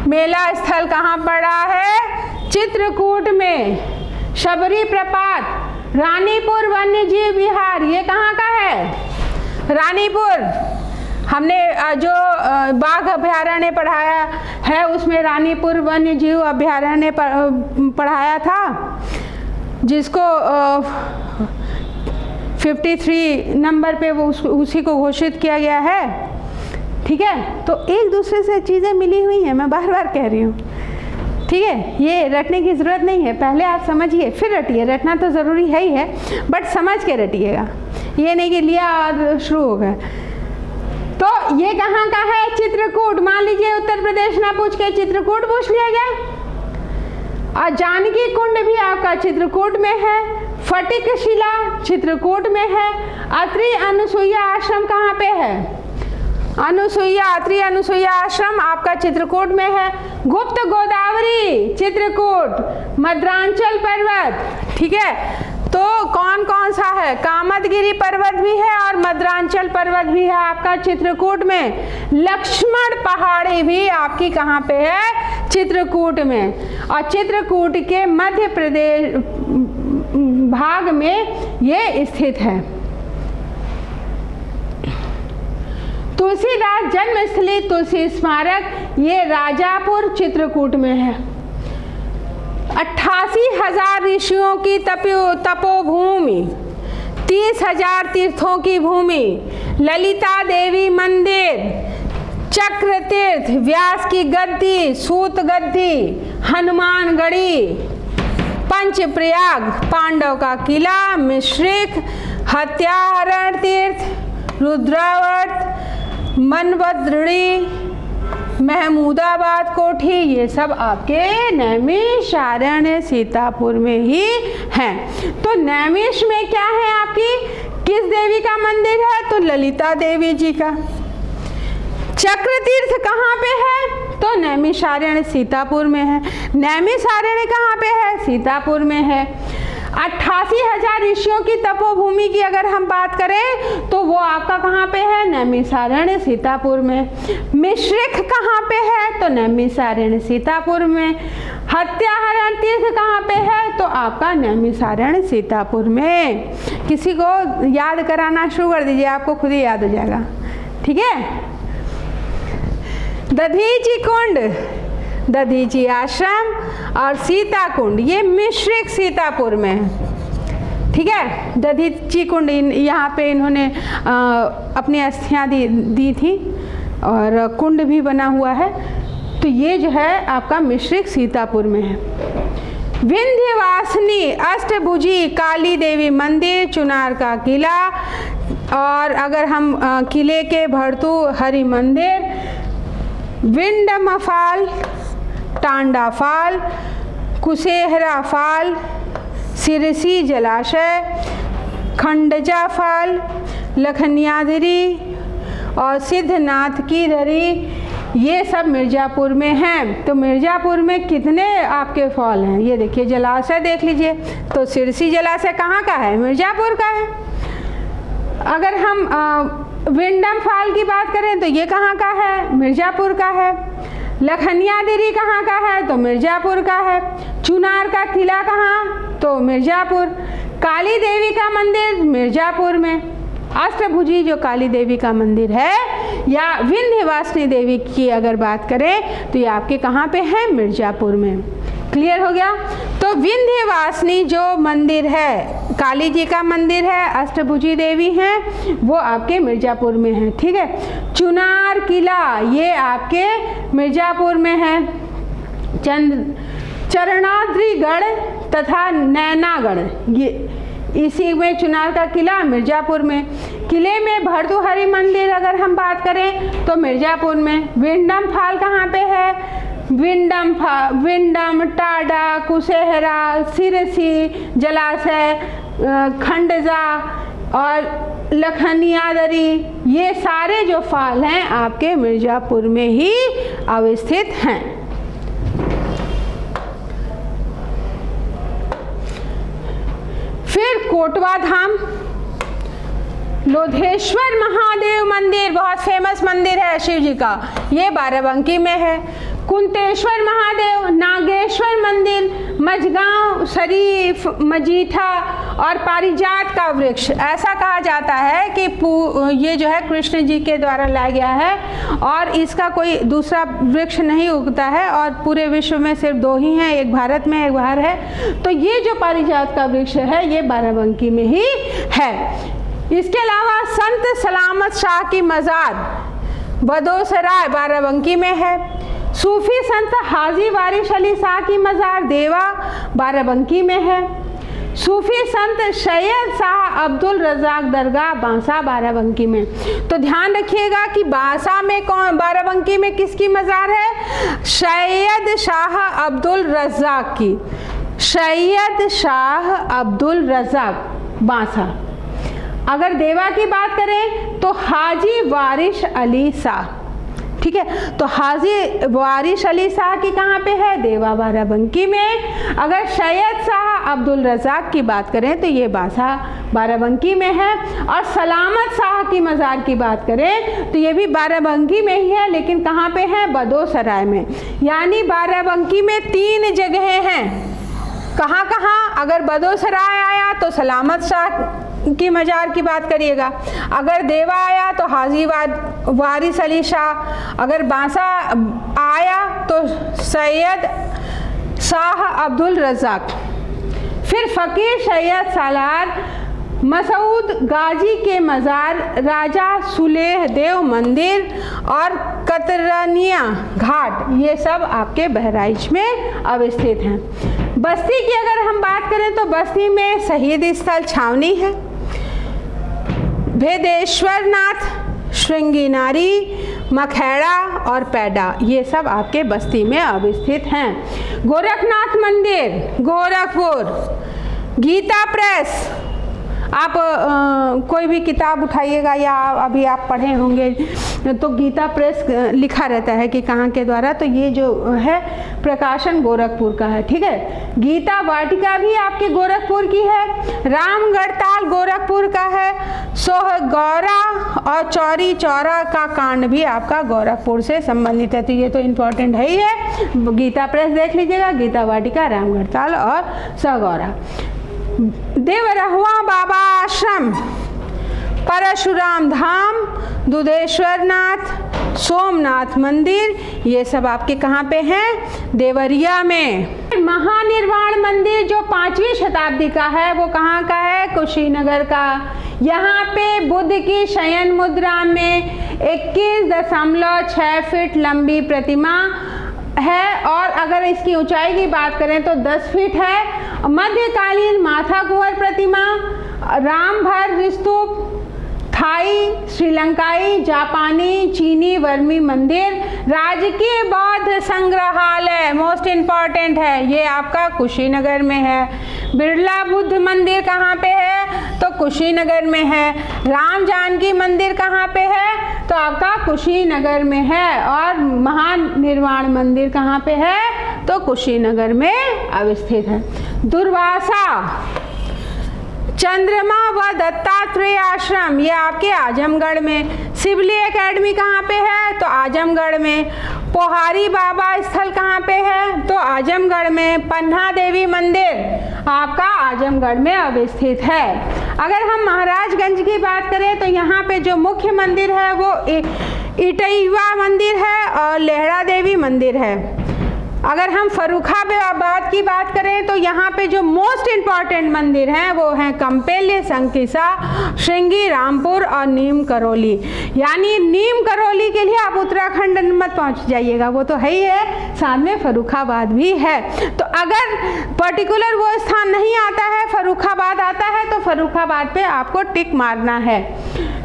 मेला स्थल कहाँ पड़ा है? चित्रकूट में। शबरी प्रपात, रानीपुर वन्यजीव विहार, ये कहाँ का है? रानीपुर। हमने जो बाघ अभयारण्य पढ़ाया है उसमें रानीपुर वन्यजीव अभयारण्य पढ़ाया था, जिसको 53 नंबर पे वो उसी को घोषित किया गया है। ठीक है, तो एक दूसरे से चीज़ें मिली हुई हैं, मैं बार बार कह रही हूँ। ठीक है, ये रटने की ज़रूरत नहीं है, पहले आप समझिए फिर रटिए। रटना तो ज़रूरी है ही है, बट समझ के रटिएगा, ये नहीं कि लिया और शुरू हो गया। तो ये कहाँ का है? चित्रकूट। मान लीजिए उत्तर प्रदेश ना पूछ के चित्रकूट पूछ लिया गया। और जानकी कुंड भी आपका चित्रकूट में है। फटिक शिला चित्रकूट में है। अत्रि अनुसुईया आश्रम कहाँ पे है? अत्रि अनुसुईया आश्रम आपका चित्रकूट में है। गुप्त गोदावरी चित्रकूट। मद्रांचल पर्वत, ठीक है, तो कौन कौन सा है? कामदगिरि पर्वत भी है और मद्रांचल पर्वत भी है आपका चित्रकूट में। लक्ष्मण पहाड़ी भी आपकी कहाँ पे है? चित्रकूट में। और चित्रकूट के मध्य प्रदेश भाग में ये स्थित है। तुलसीदास जन्मस्थली तुलसी स्मारक, ये राजापुर चित्रकूट में है। 88,000 ऋषियों की तपोभूमि, 30,000 तीर्थों की भूमि, ललिता देवी मंदिर, चक्र तीर्थ, व्यास की गद्दी, सूत गद्दी, हनुमानगढ़ी, पंचप्रयाग, पांडव का किला, मिश्रिक, हत्याहरण तीर्थ, रुद्रावर्त, मनवद्रणी, महमूदाबाद कोठी, ये सब आपके नैमिषारण्य सीतापुर में ही हैं। तो नैमिष में क्या है आपकी? किस देवी का मंदिर है? तो ललिता देवी जी का। चक्र तीर्थ कहाँ पे है? तो नैमिषारण्य सीतापुर में है। नैमिषारण्य कहाँ पे है? सीतापुर में है। 88,000 ऋषियों की तपोभूमि की अगर हम बात करें तो वो आपका कहाँ पे है? नैमिषारण्य सीतापुर में। मिश्रिक कहाँ पे है? तो नैमिषारण्य सीतापुर में। हत्याहरण तीर्थ कहाँ पे है? तो आपका नैमिषारण्य सीतापुर में। किसी को याद कराना शुरू कर दीजिए, आपको खुद ही याद हो जाएगा। ठीक है। दधीची कुंड, दधीची आश्रम और सीता कुंड, ये मिश्रिक सीतापुर में है। ठीक है। दधीची कुंड यहाँ पे इन्होंने अपनी अस्थियाँ दी थी और कुंड भी बना हुआ है। तो ये जो है आपका मिश्रिक सीतापुर में है। विंध्यवासिनी अष्टभुजी काली देवी मंदिर, चुनार का किला, और अगर हम किले के भरतू हरि मंदिर, विंडमफाल, टांडा फाल, कुशेहरा फाल, सिरसी जलाशय, खंडजा फाल, लखनियादरी और सिद्धनाथ की दरी, ये सब मिर्ज़ापुर में हैं। तो मिर्ज़ापुर में कितने आपके फॉल हैं? ये देखिए, जलाशय देख लीजिए। तो सिरसी जलाशय कहाँ का है? मिर्ज़ापुर का है। अगर हम विंडम फाल की बात करें तो ये कहाँ का है? मिर्ज़ापुर का है। लखनियादरी कहाँ का है? तो मिर्ज़ापुर का है। चुनार का किला कहाँ? तो मिर्ज़ापुर। काली देवी का मंदिर मिर्ज़ापुर में। अष्टभुजी जो काली देवी का मंदिर है, या विंध्यवासिनी देवी की अगर बात करें तो ये आपके कहाँ पे है? मिर्ज़ापुर में। क्लियर हो गया? तो विंध्यवासिनी जो मंदिर है, काली जी का मंदिर है, अष्टभुजी देवी हैं, वो आपके मिर्ज़ापुर में है। ठीक है। चुनार किला ये आपके मिर्ज़ापुर में है। चरणाद्रीगढ़ तथा नैनागढ़, ये इसी में चुनार का किला मिर्ज़ापुर में। किले में भर्तृहरि मंदिर अगर हम बात करें तो मिर्ज़ापुर में। विंडम फाल कहाँ पे है? विंडम, टाडा, कुशेहरा, सिरसी जलाशय, खंडजा और लखनियादरी, ये सारे जो फाल हैं आपके मिर्जापुर में ही अवस्थित हैं। फिर कोटवा धाम, लोधेश्वर महादेव मंदिर बहुत फेमस मंदिर है शिव जी का, ये बाराबंकी में है। कुंतेश्वर महादेव, नागेश्वर मंदिर, मझगांव, शरीफ, मजीठा और पारिजात का वृक्ष, ऐसा कहा जाता है कि ये जो है कृष्ण जी के द्वारा लाया गया है और इसका कोई दूसरा वृक्ष नहीं उगता है और पूरे विश्व में सिर्फ 2 ही हैं, एक भारत में एक बाहर है। तो ये जो पारिजात का वृक्ष है ये बाराबंकी में ही है। इसके अलावा संत सलामत शाह की मज़ार बदोसराय बाराबंकी में है। सूफी संत हाजी वारिश अली शाह की मज़ार देवा बाराबंकी में है। सूफी संत सैयद शाह अब्दुल रज़ाक दरगाह बांसा बाराबंकी में। तो ध्यान रखिएगा कि बांसा में कौन, बाराबंकी में किसकी मज़ार है? सैयद शाह अब्दुल रज़ाक की, सैयद शाह अब्दुल रज़ाक बांसा। अगर देवा की बात करें तो हाजी वारिश अली शाह, ठीक है। तो हाजी वारिश अली शाह की कहाँ पे है? देवा बाराबंकी में। अगर सैयद शाह अब्दुल रज़ाक की बात करें तो ये बांसा बाराबंकी में है। और सलामत शाह की मज़ार की बात करें तो ये भी बाराबंकी में ही है, लेकिन कहाँ पे है? बदोसराय में। यानी बाराबंकी में 3 जगहें हैं। कहाँ कहाँ? अगर बदोसराय आया तो सलामत शाह की मज़ार की बात करिएगा, अगर देवा आया तो हाजी वारिस अली शाह, अगर बांसा आया तो सैयद शाह अब्दुल रज़ाक। फिर फ़कीर सैयद सालार मसूद गाजी के मज़ार, राजा सुलेह देव मंदिर और कतरनिया घाट, ये सब आपके बहराइच में अवस्थित हैं। बस्ती की अगर हम बात करें तो बस्ती में शहीद स्थल छावनी है, भेदेश्वर नाथ, श्रृंगी नारी, मखेड़ा और पैडा, ये सब आपके बस्ती में अवस्थित हैं। गोरखनाथ मंदिर गोरखपुर, गीता प्रेस, आप कोई भी किताब उठाइएगा या अभी आप पढ़े होंगे तो गीता प्रेस लिखा रहता है कि कहाँ के द्वारा, तो ये जो है प्रकाशन गोरखपुर का है, ठीक है। गीता वाटिका भी आपके गोरखपुर की है। रामगढ़ताल गोरखपुर का है। सोहगौरा और चौरी चौरा का कांड भी आपका गोरखपुर से संबंधित है, तो ये तो इम्पोर्टेंट है ही है। गीता प्रेस देख लीजिएगा, गीता वाटिका, रामगढ़ताल और सोहगौरा। देवरहुआ बाबा आश्रम, परशुराम धाम, दुधेश्वर नाथ, सोमनाथ मंदिर, ये सब आपके कहाँ पे हैं? देवरिया में। महानिर्वाण मंदिर जो 5वीं शताब्दी का है वो कहाँ का है? कुशीनगर का। यहाँ पे बुद्ध की शयन मुद्रा में 21.6 फीट लंबी प्रतिमा है और अगर इसकी ऊंचाई की बात करें तो 10 फीट है। मध्यकालीन माथा कुंवर प्रतिमा, रामभर स्तूप, थाई, श्रीलंकाई, जापानी, चीनी, वर्मी मंदिर, राजकीय बौद्ध संग्रहालय मोस्ट इम्पॉर्टेंट है, ये आपका कुशीनगर में है। बिरला बुद्ध मंदिर कहाँ पे है? तो कुशीनगर में है। राम जानकी मंदिर कहाँ पे है? तो आपका कुशीनगर में है। और महानिर्वाण मंदिर कहाँ पे है? तो कुशीनगर में अवस्थित है। दुर्वासा, चंद्रमा व दत्तात्रेय आश्रम, ये आपके आजमगढ़ में। सिवली एकेडमी कहाँ पे है? तो आजमगढ़ में। पोहारी बाबा स्थल कहाँ पे है? तो आजमगढ़ में। पन्ना देवी मंदिर आपका आजमगढ़ में अवस्थित है। अगर हम महाराजगंज की बात करें तो यहाँ पे जो मुख्य मंदिर है वो इटईवा मंदिर है और लेहड़ा देवी मंदिर है। अगर हम फर्रुखाबाद की बात करें तो यहाँ पे जो मोस्ट इम्पॉर्टेंट मंदिर हैं वो हैं कंपेल्य, संकिसा, श्रृंगी, रामपुर और नीम करौली। यानी नीम करौली के लिए आप उत्तराखंड मत पहुँच जाइएगा, वो तो है ही है, साथ में फर्रुखाबाद भी है। तो अगर पर्टिकुलर वो स्थान नहीं आता है, फर्रुखाबाद आता है, तो फर्रुखाबाद पे आपको टिक मारना है।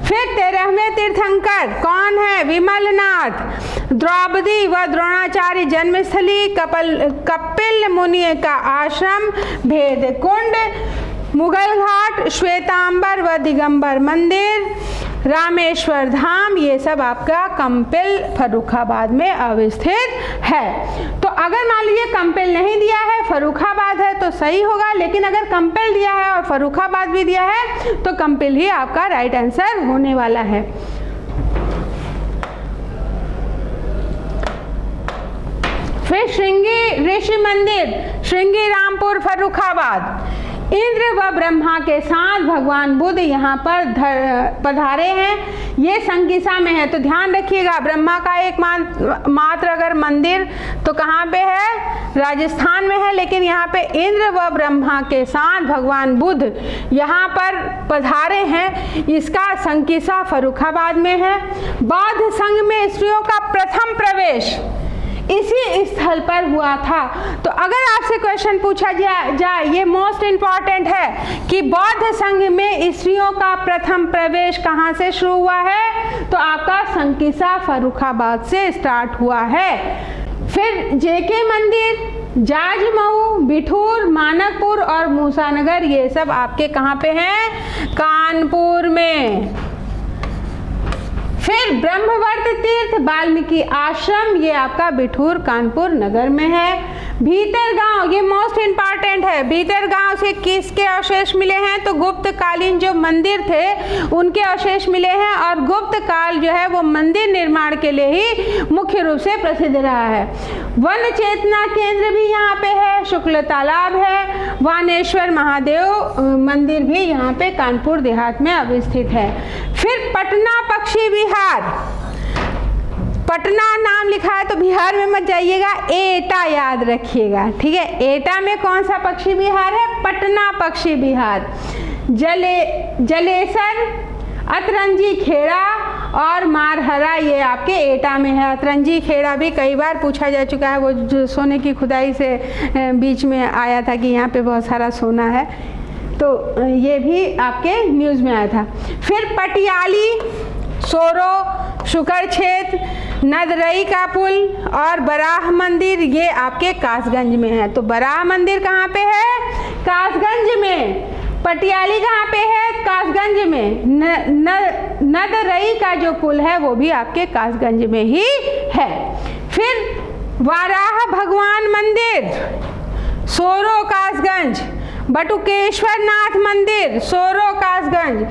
फिर 13वें तीर्थंकर कौन है? विमलनाथ। द्रौपदी व द्रोणाचार्य जन्मस्थली, कपिल मुनि का आश्रम, भेद कुंड, मुगल घाट, श्वेतांबर व दिगंबर मंदिर, रामेश्वर धाम, ये सब आपका कंपिल फर्रुखाबाद में अवस्थित है। तो अगर मान लीजिए कंपिल नहीं दिया है, फर्रुखाबाद है तो सही होगा, लेकिन अगर कंपिल दिया है और फर्रुखाबाद भी दिया है तो कंपिल ही आपका राइट आंसर होने वाला है। फिर श्रृंगी ऋषि मंदिर, श्रृंगी रामपुर फर्रुखाबाद। इंद्र व ब्रह्मा के साथ भगवान बुद्ध यहाँ पर पधारे हैं, ये संकिसा में है। तो ध्यान रखिएगा, ब्रह्मा का एक मात्र अगर मंदिर तो कहाँ पे है? राजस्थान में है, लेकिन यहाँ पे इंद्र व ब्रह्मा के साथ भगवान बुद्ध यहाँ पर पधारे हैं, इसका संकिसा फर्रुखाबाद में है। बौद्ध संघ में स्त्रियों का प्रथम प्रवेश इसी स्थल पर हुआ था। तो अगर आपसे क्वेश्चन पूछा जाए, ये मोस्ट इंपॉर्टेंट है कि बौद्ध संघ में स्त्रियों का प्रथम प्रवेश कहाँ से शुरू हुआ है? तो आपका संकिसा फर्रुखाबाद से स्टार्ट हुआ है। फिर जेके मंदिर, जाजमऊ, बिठूर, मानकपुर और मूसानगर, ये सब आपके कहाँ पे हैं? कानपुर में। फिर ब्रह्मवर्त तीर्थ, वाल्मीकि आश्रम, ये आपका बिठूर कानपुर नगर में है। भीतर गांव, ये मोस्ट इंपॉर्टेंट है। भीतर गांव से किसके अवशेष मिले हैं? तो गुप्त कालीन जो मंदिर थे उनके अवशेष मिले हैं, और गुप्त काल जो है वो मंदिर निर्माण के लिए ही मुख्य रूप से प्रसिद्ध रहा है। वन चेतना केंद्र भी यहाँ पे है, शुक्ल तालाब है, वानेश्वर महादेव मंदिर भी यहाँ पे कानपुर देहात में अवस्थित है। फिर पटना पक्षी विहार, पटना नाम लिखा है तो बिहार में मत जाइएगा, एटा याद रखिएगा, ठीक है। एटा में कौन सा पक्षी विहार है? पटना पक्षी विहार। जलेसर, अतरंजी खेड़ा और मारहरा, ये आपके एटा में है। अतरंजी खेड़ा भी कई बार पूछा जा चुका है, वो जो सोने की खुदाई से बीच में आया था कि यहाँ पे बहुत सारा सोना है, तो ये भी आपके न्यूज़ में आया था। फिर पटियाली, सोरो, शुकर क्षेत्र, नदरई का पुल और बराह मंदिर, ये आपके कासगंज में है। तो बराह मंदिर कहाँ पे है? कासगंज में। पटियाली कहाँ पे है? कासगंज में। नदरई का जो पुल है वो भी आपके कासगंज में ही है। फिर वाराह भगवान मंदिर, सोरो कासगंज, बटुकेश्वर नाथ मंदिर, सोरो कासगंज,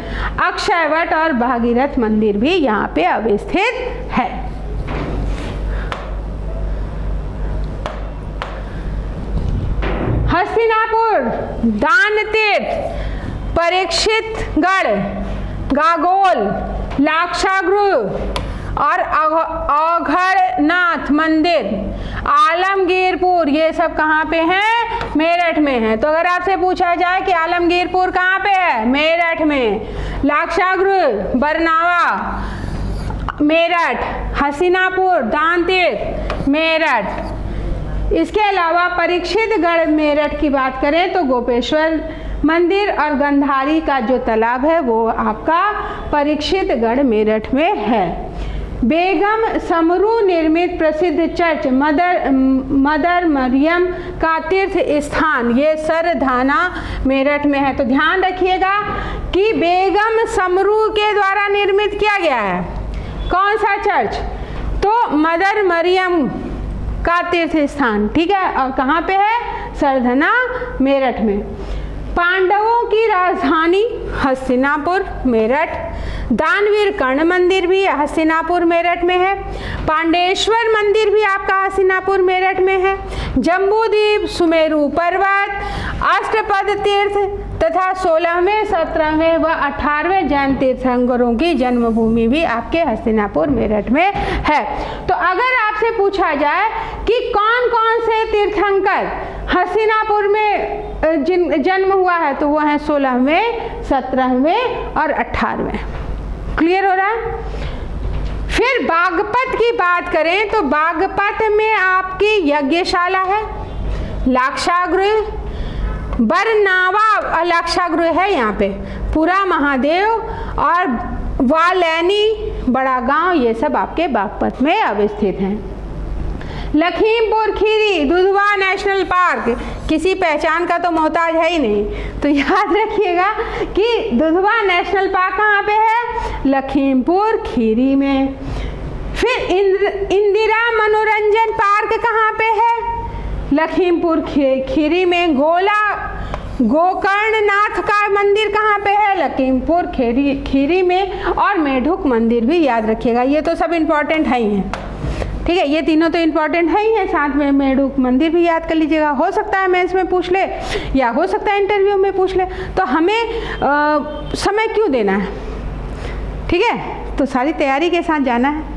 अक्षयवट और भागीरथ मंदिर भी यहाँ पे अवस्थित है। हस्तिनापुर, दानतीर्थ, परीक्षितगढ़, गागोल, लाक्षागृह और औघड़नाथ मंदिर, आलमगीरपुर, ये सब कहाँ पे हैं? मेरठ में है। तो अगर आपसे पूछा जाए कि आलमगीरपुर कहाँ पे है? मेरठ में। लाक्षागृह, बरनावा, मेरठ, हसीनापुर, दानतीर्थ, मेरठ। इसके अलावा परीक्षितगढ़ मेरठ की बात करें तो गोपेश्वर मंदिर और गंधारी का जो तालाब है वो आपका परीक्षितगढ़ मेरठ में है। बेगम समरू निर्मित प्रसिद्ध चर्च मदर मरियम का तीर्थ स्थान, ये सरधाना मेरठ में है। तो ध्यान रखिएगा कि बेगम समरू के द्वारा निर्मित किया गया है कौन सा चर्च? तो मदर मरियम का तीर्थ स्थान, ठीक है। और कहाँ पे है? सरधना मेरठ में। पांडवों की राजधानी हस्तिनापुर मेरठ। दानवीर कर्ण मंदिर भी हस्तिनापुर मेरठ में है। पांडेश्वर मंदिर भी आपका हस्तिनापुर मेरठ में है। जम्बूद्वीप, सुमेरु पर्वत, अष्टपद तीर्थ तथा 16वें, 17वें व 18वें जैन तीर्थंकरों की जन्मभूमि भी आपके हस्तिनापुर मेरठ में है। तो अगर आपसे पूछा जाए कि कौन कौन से तीर्थंकर हस्तिनापुर में जन्म हुआ है तो वो हैं 16वें, 17वें और 18वें। क्लियर हो रहा है? फिर बागपत की बात करें तो बागपत में आपकी यज्ञशाला है, लाक्षागृह, बरनावा लाक्षागृह है यहाँ पे, पुरा महादेव और वालैनी, बड़ा गांव, ये सब आपके बागपत में अवस्थित हैं। लखीमपुर खीरी दुधवा नेशनल पार्क किसी पहचान का तो मोहताज है ही नहीं, तो याद रखिएगा कि दुधवा नेशनल पार्क कहाँ पे है? लखीमपुर खीरी में। फिर इंदिरा मनोरंजन पार्क कहाँ पे है? लखीमपुर खीरी में। गोकर्णनाथ का मंदिर कहाँ पे है? लखीमपुर खीरी में। और मेढक मंदिर भी याद रखिएगा, ये तो सब इम्पोर्टेंट है ही हैं, ठीक है, ये तीनों तो इम्पोर्टेंट है ही है। साथ में मेढक मंदिर भी याद कर लीजिएगा, हो सकता है मेंस में पूछ ले या हो सकता है इंटरव्यू में पूछ ले, तो हमें समय क्यों देना है, ठीक है, तो सारी तैयारी के साथ जाना है।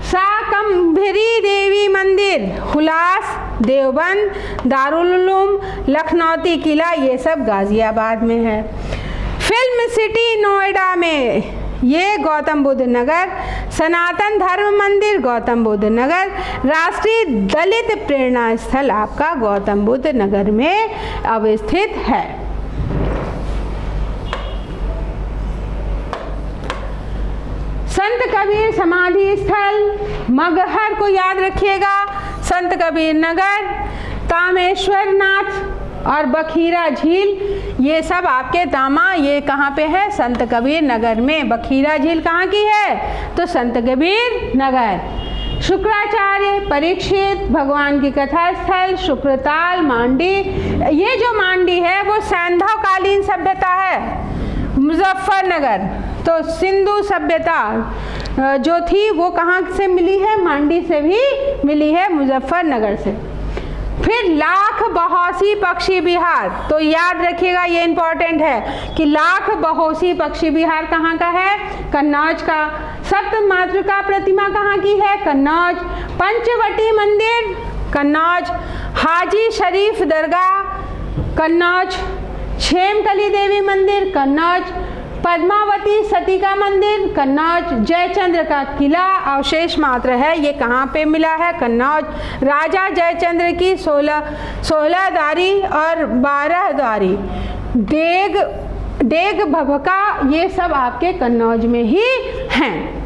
शाकंभरी देवी मंदिर, हुलास, देवबंद, दारुल उलूम, लखनौती किला, ये सब गाजियाबाद में है। फिल्म सिटी नोएडा में, ये गौतम बुद्ध नगर। सनातन धर्म मंदिर गौतम बुद्ध नगर। राष्ट्रीय दलित प्रेरणा स्थल आपका गौतम बुद्ध नगर में अवस्थित है। संत कबीर समाधि स्थल मगहर को याद रखिएगा, संत कबीर नगर, कामेश्वर नाथ और बखीरा झील, ये सब आपके दामा, ये कहाँ पे है? संत कबीर नगर में। बखीरा झील कहाँ की है? तो संत कबीर नगर। शुक्राचार्य, परीक्षित, भगवान की कथा स्थल, शुक्रताल, मांडी, ये जो मांडी है वो सैंधव कालीन सभ्यता है। मुजफ्फरनगर, तो सिंधु सभ्यता जो थी वो कहाँ से मिली है? मांडी से भी मिली है, मुजफ्फरनगर से। फिर लाख बहोसी पक्षी विहार, तो याद रखिएगा ये इंपॉर्टेंट है कि लाख बहोसी पक्षी विहार कहाँ का है? कन्नौज का। सप्त मातृका प्रतिमा कहाँ की है? कन्नौज। पंचवटी मंदिर कन्नौज। हाजी शरीफ दरगाह कन्नौज। क्षेमकली देवी मंदिर कन्नौज। पद्मावती सती का मंदिर कन्नौज। जयचंद्र का किला अवशेष मात्र है, ये कहाँ पे मिला है? कन्नौज। राजा जयचंद्र की 16 द्वारी और 12 द्वारी डेग भभका, ये सब आपके कन्नौज में ही हैं।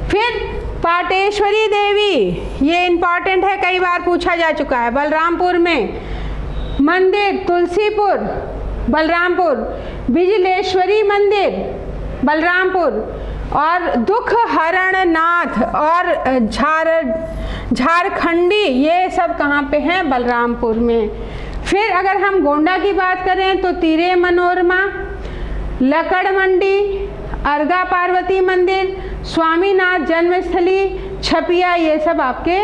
फिर पाटेश्वरी देवी, ये इम्पॉर्टेंट है, कई बार पूछा जा चुका है। बलरामपुर में मंदिर, तुलसीपुर बलरामपुर। बिजलेश्वरी मंदिर बलरामपुर। और दुख हरण नाथ और झारखंडी, ये सब कहाँ पे हैं? बलरामपुर में। फिर अगर हम गोंडा की बात करें तो तीरे मनोरमा, लकड़ मंडी, अर्गा पार्वती मंदिर, स्वामीनाथ जन्मस्थली, छपिया, ये सब आपके,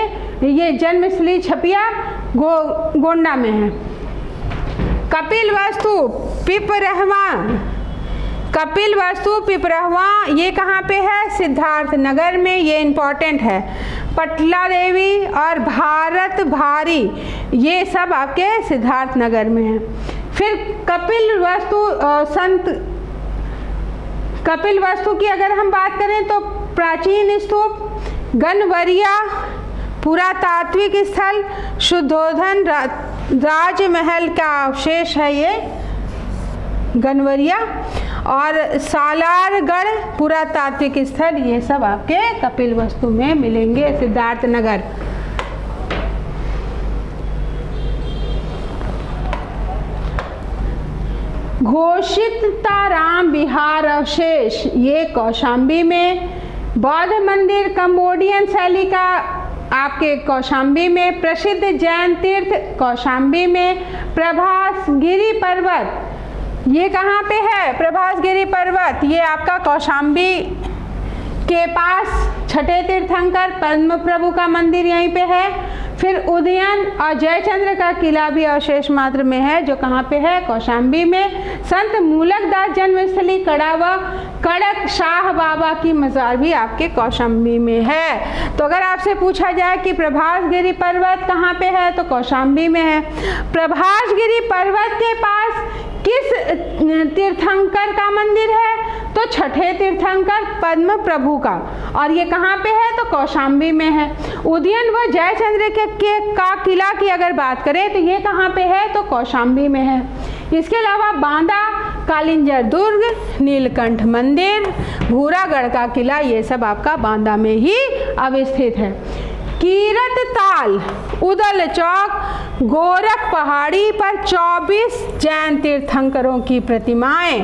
ये जन्मस्थली छपिया गोंडा में है। कपिल वस्तु पिपरहवा, ये कहाँ पे है? सिद्धार्थ नगर में, ये इम्पॉर्टेंट है। पटला देवी और भारत भारी, ये सब आपके सिद्धार्थ नगर में है। फिर कपिल वस्तु की अगर हम बात करें तो प्राचीन स्तूप, गनवरिया पुरातात्विक स्थल, शुद्धोधन राजमहल का अवशेष है ये गनवरिया, और सालारगढ़ पुरातात्विक स्थल, ये सब आपके कपिल वस्तु में मिलेंगे, सिद्धार्थ नगर। घोषिताराम विहार अवशेष, ये कौशाम्बी में। बौद्ध मंदिर कंबोडियन शैली का आपके कौशाम्बी में। प्रसिद्ध जैन तीर्थ कौशाम्बी में। प्रभासगिरी पर्वत, ये कहाँ पे है? प्रभासगिरी पर्वत, ये आपका कौशाम्बी के पास। छठे तीर्थंकर पद्म प्रभु का मंदिर यहीं पे है। फिर उदयन और जयचंद्र का किला भी अवशेष मात्र में है, जो कहाँ पे है? कौशाम्बी में। संत मूलकदास जन्मस्थली कड़ावा, कड़क शाह बाबा की मजार भी आपके कौशाम्बी में है। तो अगर आपसे पूछा जाए कि प्रभासगिरी पर्वत कहाँ पे है, तो कौशाम्बी में है। प्रभासगिरी पर्वत के पास किस तीर्थंकर का मंदिर है? तो छठे तीर्थंकर पद्म प्रभु का, और ये कहाँ पे है? तो कौशाम्बी में है। उदयन व जयचंद्र का किला की अगर बात करें तो ये कहाँ पे है? तो कौशाम्बी में है। इसके अलावा बांदा कालिंजर दुर्ग, नीलकंठ मंदिर, भूरागढ़ का किला, ये सब आपका बांदा में ही अवस्थित है। कीरत ताल, उदल चौक, गोरख पहाड़ी पर 24 जैन तीर्थंकरों की प्रतिमाएं।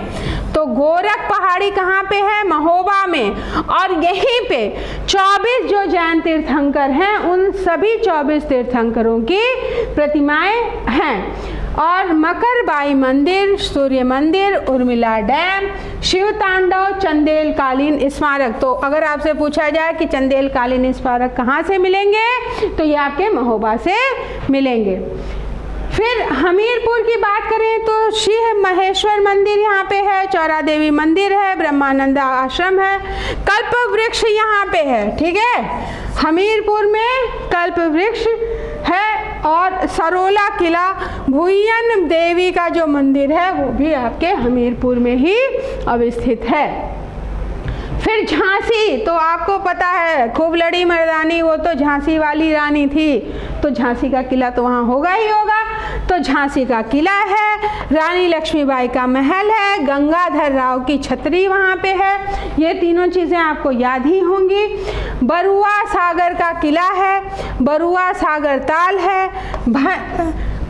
तो गोरख पहाड़ी कहाँ पे है? महोबा में। और यहीं पे 24 जो जैन तीर्थंकर हैं उन सभी 24 तीर्थंकरों की प्रतिमाएं हैं। और मकरबाई मंदिर, सूर्य मंदिर, उर्मिला डैम, शिव तांडव, चंदेल कालीन स्मारक। तो अगर आपसे पूछा जाए कि चंदेल कालीन स्मारक कहाँ से मिलेंगे, तो ये आपके महोबा से मिलेंगे। फिर हमीरपुर की बात करें तो श्री महेश्वर मंदिर यहाँ पे है, चौरा देवी मंदिर है, ब्रह्मानंद आश्रम है, कल्प वृक्ष यहाँ पे है। ठीक है, हमीरपुर में कल्प वृक्ष है। और सरोला किला, भुयन देवी का जो मंदिर है वो भी आपके हमीरपुर में ही अवस्थित है। फिर झांसी, तो आपको पता है खूब लड़ी मर्दानी, वो तो झांसी वाली रानी थी, तो झांसी का किला तो वहाँ होगा ही होगा। तो झांसी का किला है, रानी लक्ष्मीबाई का महल है, गंगाधर राव की छतरी वहाँ पे है। ये तीनों चीज़ें आपको याद ही होंगी। बरुआ सागर का किला है, बरुआ सागर ताल है,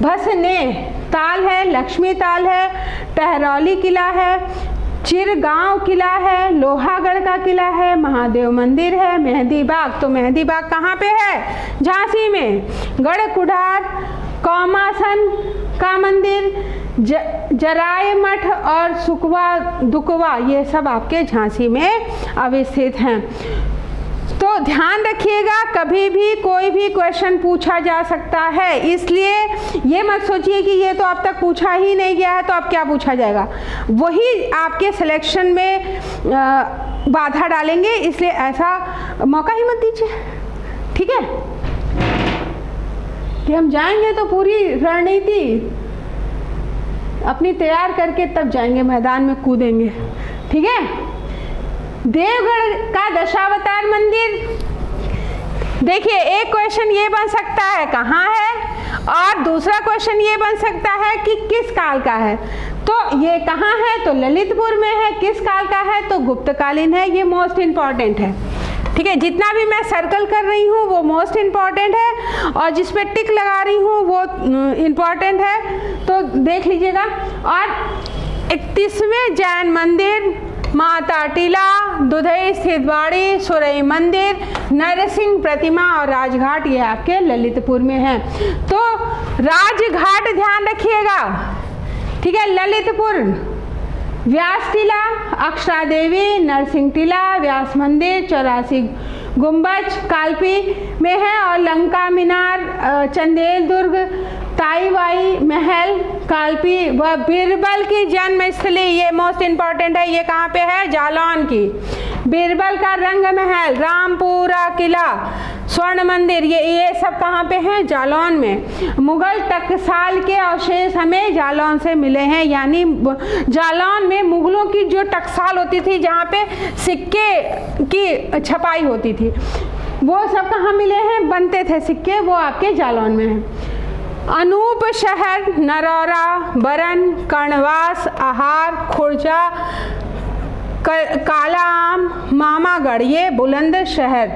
भसने ताल है, लक्ष्मी ताल है, टहरौली किला है, चिरगांव किला है, लोहागढ़ का किला है, महादेव मंदिर है, मेहंदी बाग। तो मेहंदी बाग कहाँ पे है? झांसी में। गढ़ कुठार, कौमासन का मंदिर, जराय मठ और सुकवा दुकवा, ये सब आपके झांसी में अवस्थित हैं। तो ध्यान रखिएगा, कभी भी कोई भी क्वेश्चन पूछा जा सकता है, इसलिए ये मत सोचिए कि ये तो अब तक पूछा ही नहीं गया है तो अब क्या पूछा जाएगा। वही आपके सिलेक्शन में बाधा डालेंगे, इसलिए ऐसा मौका ही मत दीजिए। ठीक है, कि हम जाएंगे तो पूरी रणनीति अपनी तैयार करके तब जाएंगे, मैदान में कूदेंगे। ठीक है, देवगढ़ का दशावतार मंदिर, देखिए एक क्वेश्चन ये बन सकता है कहाँ है, और दूसरा क्वेश्चन ये बन सकता है कि किस काल का है। तो ये कहाँ है? तो ललितपुर में है। किस काल का है? तो गुप्तकालीन है। ये मोस्ट इम्पॉर्टेंट है। ठीक है, जितना भी मैं सर्कल कर रही हूँ वो मोस्ट इम्पॉर्टेंट है, और जिस पे टिक लगा रही हूँ वो इम्पॉर्टेंट है, तो देख लीजिएगा। और 31वें जैन मंदिर, माता टीला, दुधई स्थित बाड़ी, सुरई मंदिर, नरसिंह प्रतिमा और राजघाट, ये आपके ललितपुर में है। तो राजघाट ध्यान रखिएगा। ठीक है, ललितपुर, व्यास टीला, अक्षरा देवी, नरसिंह टीला, व्यास मंदिर, 84 गुंबज कालपी में है, और लंका मीनार, चंदेल दुर्ग, ताईवाई महल कालपी व बीरबल की जन्मस्थली, ये मोस्ट इम्पॉर्टेंट है। ये कहाँ पे है? जालौन की। बीरबल का रंग महल, रामपुरा किला, स्वर्ण मंदिर, ये सब कहाँ पे हैं? जालौन में। मुगल टकसाल के अवशेष हमें जालौन से मिले हैं, यानी जालौन में मुगलों की जो टकसाल होती थी, जहाँ पे सिक्के की छपाई होती थी, वो सब कहाँ मिले हैं? बनते थे सिक्के, वो आपके जालौन में है। अनूप शहर, नरौरा, बरन, कर्णवास, आहार, खुर्जा, काला आम, मामागढ़, ये बुलंद शहर।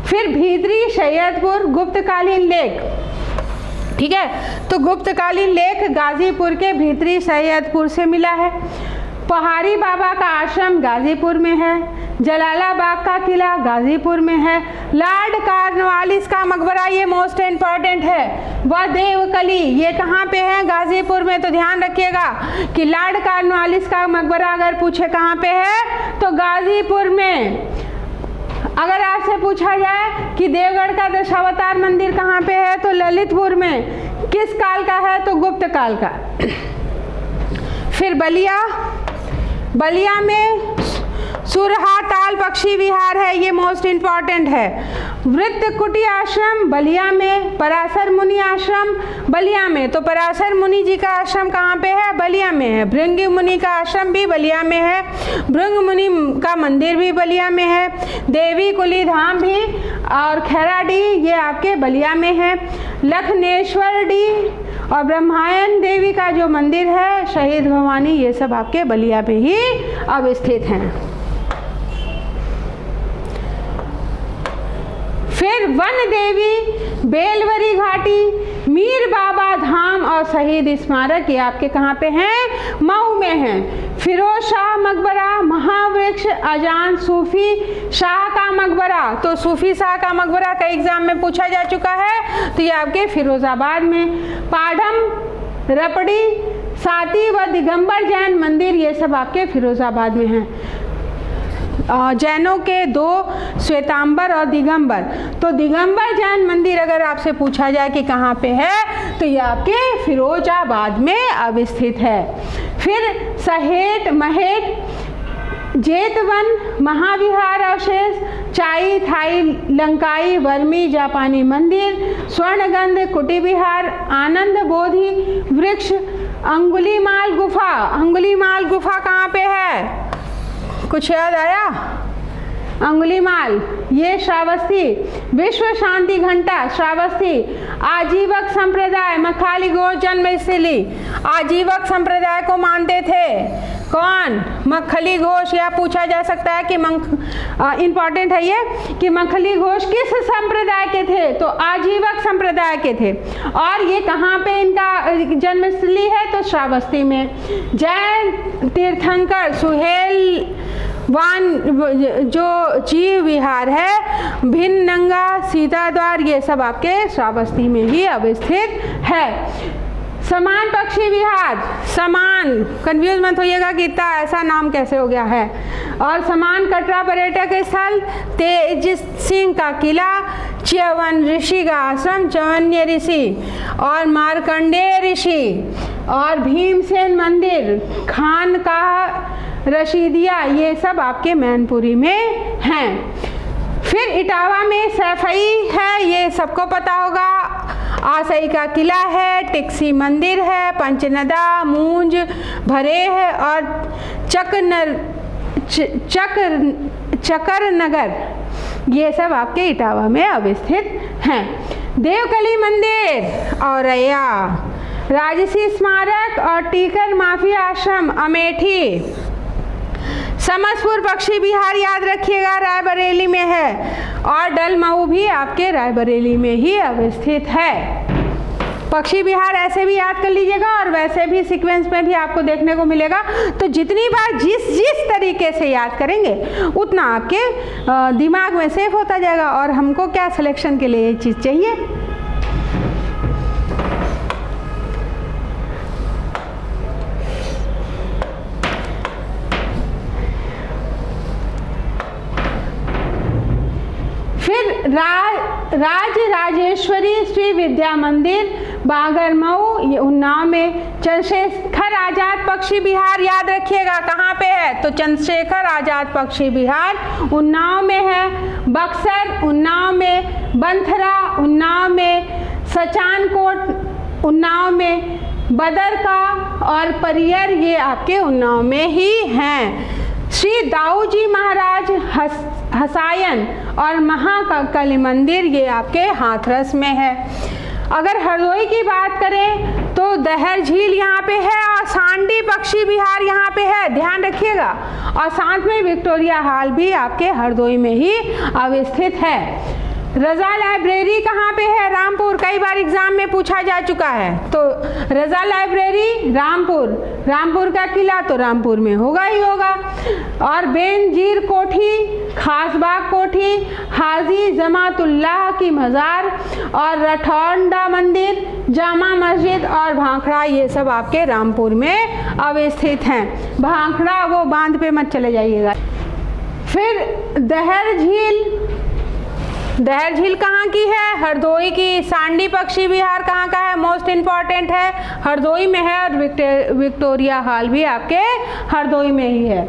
फिर भीतरी सैयदपुर, गुप्तकालीन लेक। ठीक है, तो गुप्तकालीन लेक गाजीपुर के भीतरी सैयदपुर से मिला है। पहाड़ी बाबा का आश्रम गाजीपुर में है। जलालाबाग का किला गाजीपुर में है। लॉर्ड कॉर्नवालिस का मकबरा, ये मोस्ट इम्पॉर्टेंट है। वह देवकली, ये कहाँ पे है? गाजीपुर में। तो ध्यान रखिएगा कि लॉर्ड कॉर्नवालिस का मकबरा अगर पूछे कहाँ पे है तो गाजीपुर में। अगर आपसे पूछा जाए कि देवगढ़ का दशावतार मंदिर कहाँ पे है तो ललितपुर में। किस काल का है? तो गुप्त काल का। फिर बलिया, बलिया में सुरहा ताल पक्षी विहार है, ये मोस्ट इम्पॉर्टेंट है। वृत्त कुटी आश्रम बलिया में। पराशर मुनि आश्रम बलिया में। तो पराशर मुनि जी का आश्रम कहाँ पे है? बलिया में है। भृंग मुनि का आश्रम भी बलिया में है। भृंग मुनि का मंदिर भी बलिया में है। देवी कुली धाम भी और खैराडी, ये आपके बलिया में है। लखनेश्वर डी और ब्रह्मायण देवी का जो मंदिर है, शहीद भवानी, ये सब आपके बलिया पे ही अवस्थित हैं। फिर वन देवी, बेलवरी घाटी, मीर बाबा धाम और शहीद स्मारक, ये आपके कहाँ पे हैं? मऊ में हैं। फिरोज शाह मकबरा, महावृक्ष, अजान सूफी शाह का मकबरा, तो सूफी शाह का मकबरा कई एग्जाम में पूछा जा चुका है, तो ये आपके फिरोजाबाद में। पाढ़म, रपड़ी, साती व दिगंबर जैन मंदिर, ये सब आपके फिरोजाबाद में हैं। जैनों के दो, श्वेतांबर और दिगंबर, तो दिगंबर जैन मंदिर अगर आपसे पूछा जाए कि कहाँ पे है, तो ये आपके फिरोजाबाद में अवस्थित है। फिर सहेट, महेट, जेतवन, महाविहार अवशेष, चाई थाई लंकाई वर्मी जापानी मंदिर, स्वर्णगंध कुटी विहार, आनंद बोधि वृक्ष, अंगुलीमाल गुफा। अंगुलीमाल गुफा कहाँ पे है? कुछ याद आया? अंगुलीमाल, ये श्रावस्ती। विश्व शांति घंटा, श्रावस्ती। आजीवक संप्रदाय, मखाली घोष जन्मस्थली, आजीवक संप्रदाय को मानते थे कौन? मखली घोष। या पूछा जा सकता है कि इंपॉर्टेंट है ये कि मखली घोष किस संप्रदाय के थे? तो आजीवक संप्रदाय के थे। और ये कहाँ पे इनका जन्मस्थली है? तो श्रावस्ती में। जैन तीर्थंकर सुहेल वान, जो जीव विहार है, भिन्न नंगा, सीता द्वार, ये सब आपके श्रावस्ती में ही अवस्थित है। समान पक्षी विहार, समान, कंफ्यूज मत होइएगा कि इतना ऐसा नाम कैसे हो गया है। और समान कटरा पर्यटक स्थल, तेज सिंह का किला, च्यवन ऋषि का आश्रम, चवन्य ऋषि और मार्कंडेय ऋषि, और भीमसेन मंदिर, खान का रशीदिया, ये सब आपके मैनपुरी में हैं। फिर इटावा में सैफई है, ये सबको पता होगा। आसई का किला है, टिक्सी मंदिर है, पंचनदा, मूंज, भरे है और चकर नगर, ये सब आपके इटावा में अवस्थित हैं। देवकली मंदिर, औरैया, राजसी स्मारक और टीकर माफी आश्रम, अमेठी। समसपुर पक्षी विहार याद रखिएगा, रायबरेली में है। और डलमऊ भी आपके रायबरेली में ही अवस्थित है। पक्षी विहार ऐसे भी याद कर लीजिएगा और वैसे भी सीक्वेंस में भी आपको देखने को मिलेगा। तो जितनी बार जिस तरीके से याद करेंगे उतना आपके दिमाग में सेव होता जाएगा। और हमको क्या सिलेक्शन के लिए ये चीज़ चाहिए? फिर राज राजेश्वरी श्री विद्या मंदिर, बागरमऊ, ये उन्नाव में। चंद्रशेखर आजाद पक्षी विहार याद रखिएगा कहाँ पे है? तो चंद्रशेखर आजाद पक्षी विहार उन्नाव में है। बक्सर उन्नाव में, बंथरा उन्नाव में, सचानकोट उन्नाव में, बदरका और परियर, ये आपके उन्नाव में ही हैं। श्री दाऊजी महाराज हसायन और महाकाली मंदिर, ये आपके हाथरस में है। अगर हरदोई की बात करें तो दहर झील यहाँ पे है और सांडी पक्षी विहार यहाँ पे है, ध्यान रखिएगा। और साथ में विक्टोरिया हॉल भी आपके हरदोई में ही अवस्थित है। रजा लाइब्रेरी कहाँ पे है? रामपुर, कई बार एग्जाम में पूछा जा चुका है। तो रजा लाइब्रेरी रामपुर, रामपुर का किला तो रामपुर में होगा ही होगा। और बेनजीर कोठी, खासबाग कोठी, हाजी जमातुल्लाह की मज़ार और रठौंडा मंदिर, जामा मस्जिद और भाखड़ा, ये सब आपके रामपुर में अवस्थित हैं। भाखड़ा वो बांध पे मत चले जाइएगा। फिर दहर झील, दहर झील कहाँ की है? हरदोई की। सांडी पक्षी विहार कहाँ का है? मोस्ट इम्पॉर्टेंट है, हरदोई में है। और विक्टोरिया हॉल भी आपके हरदोई में ही है।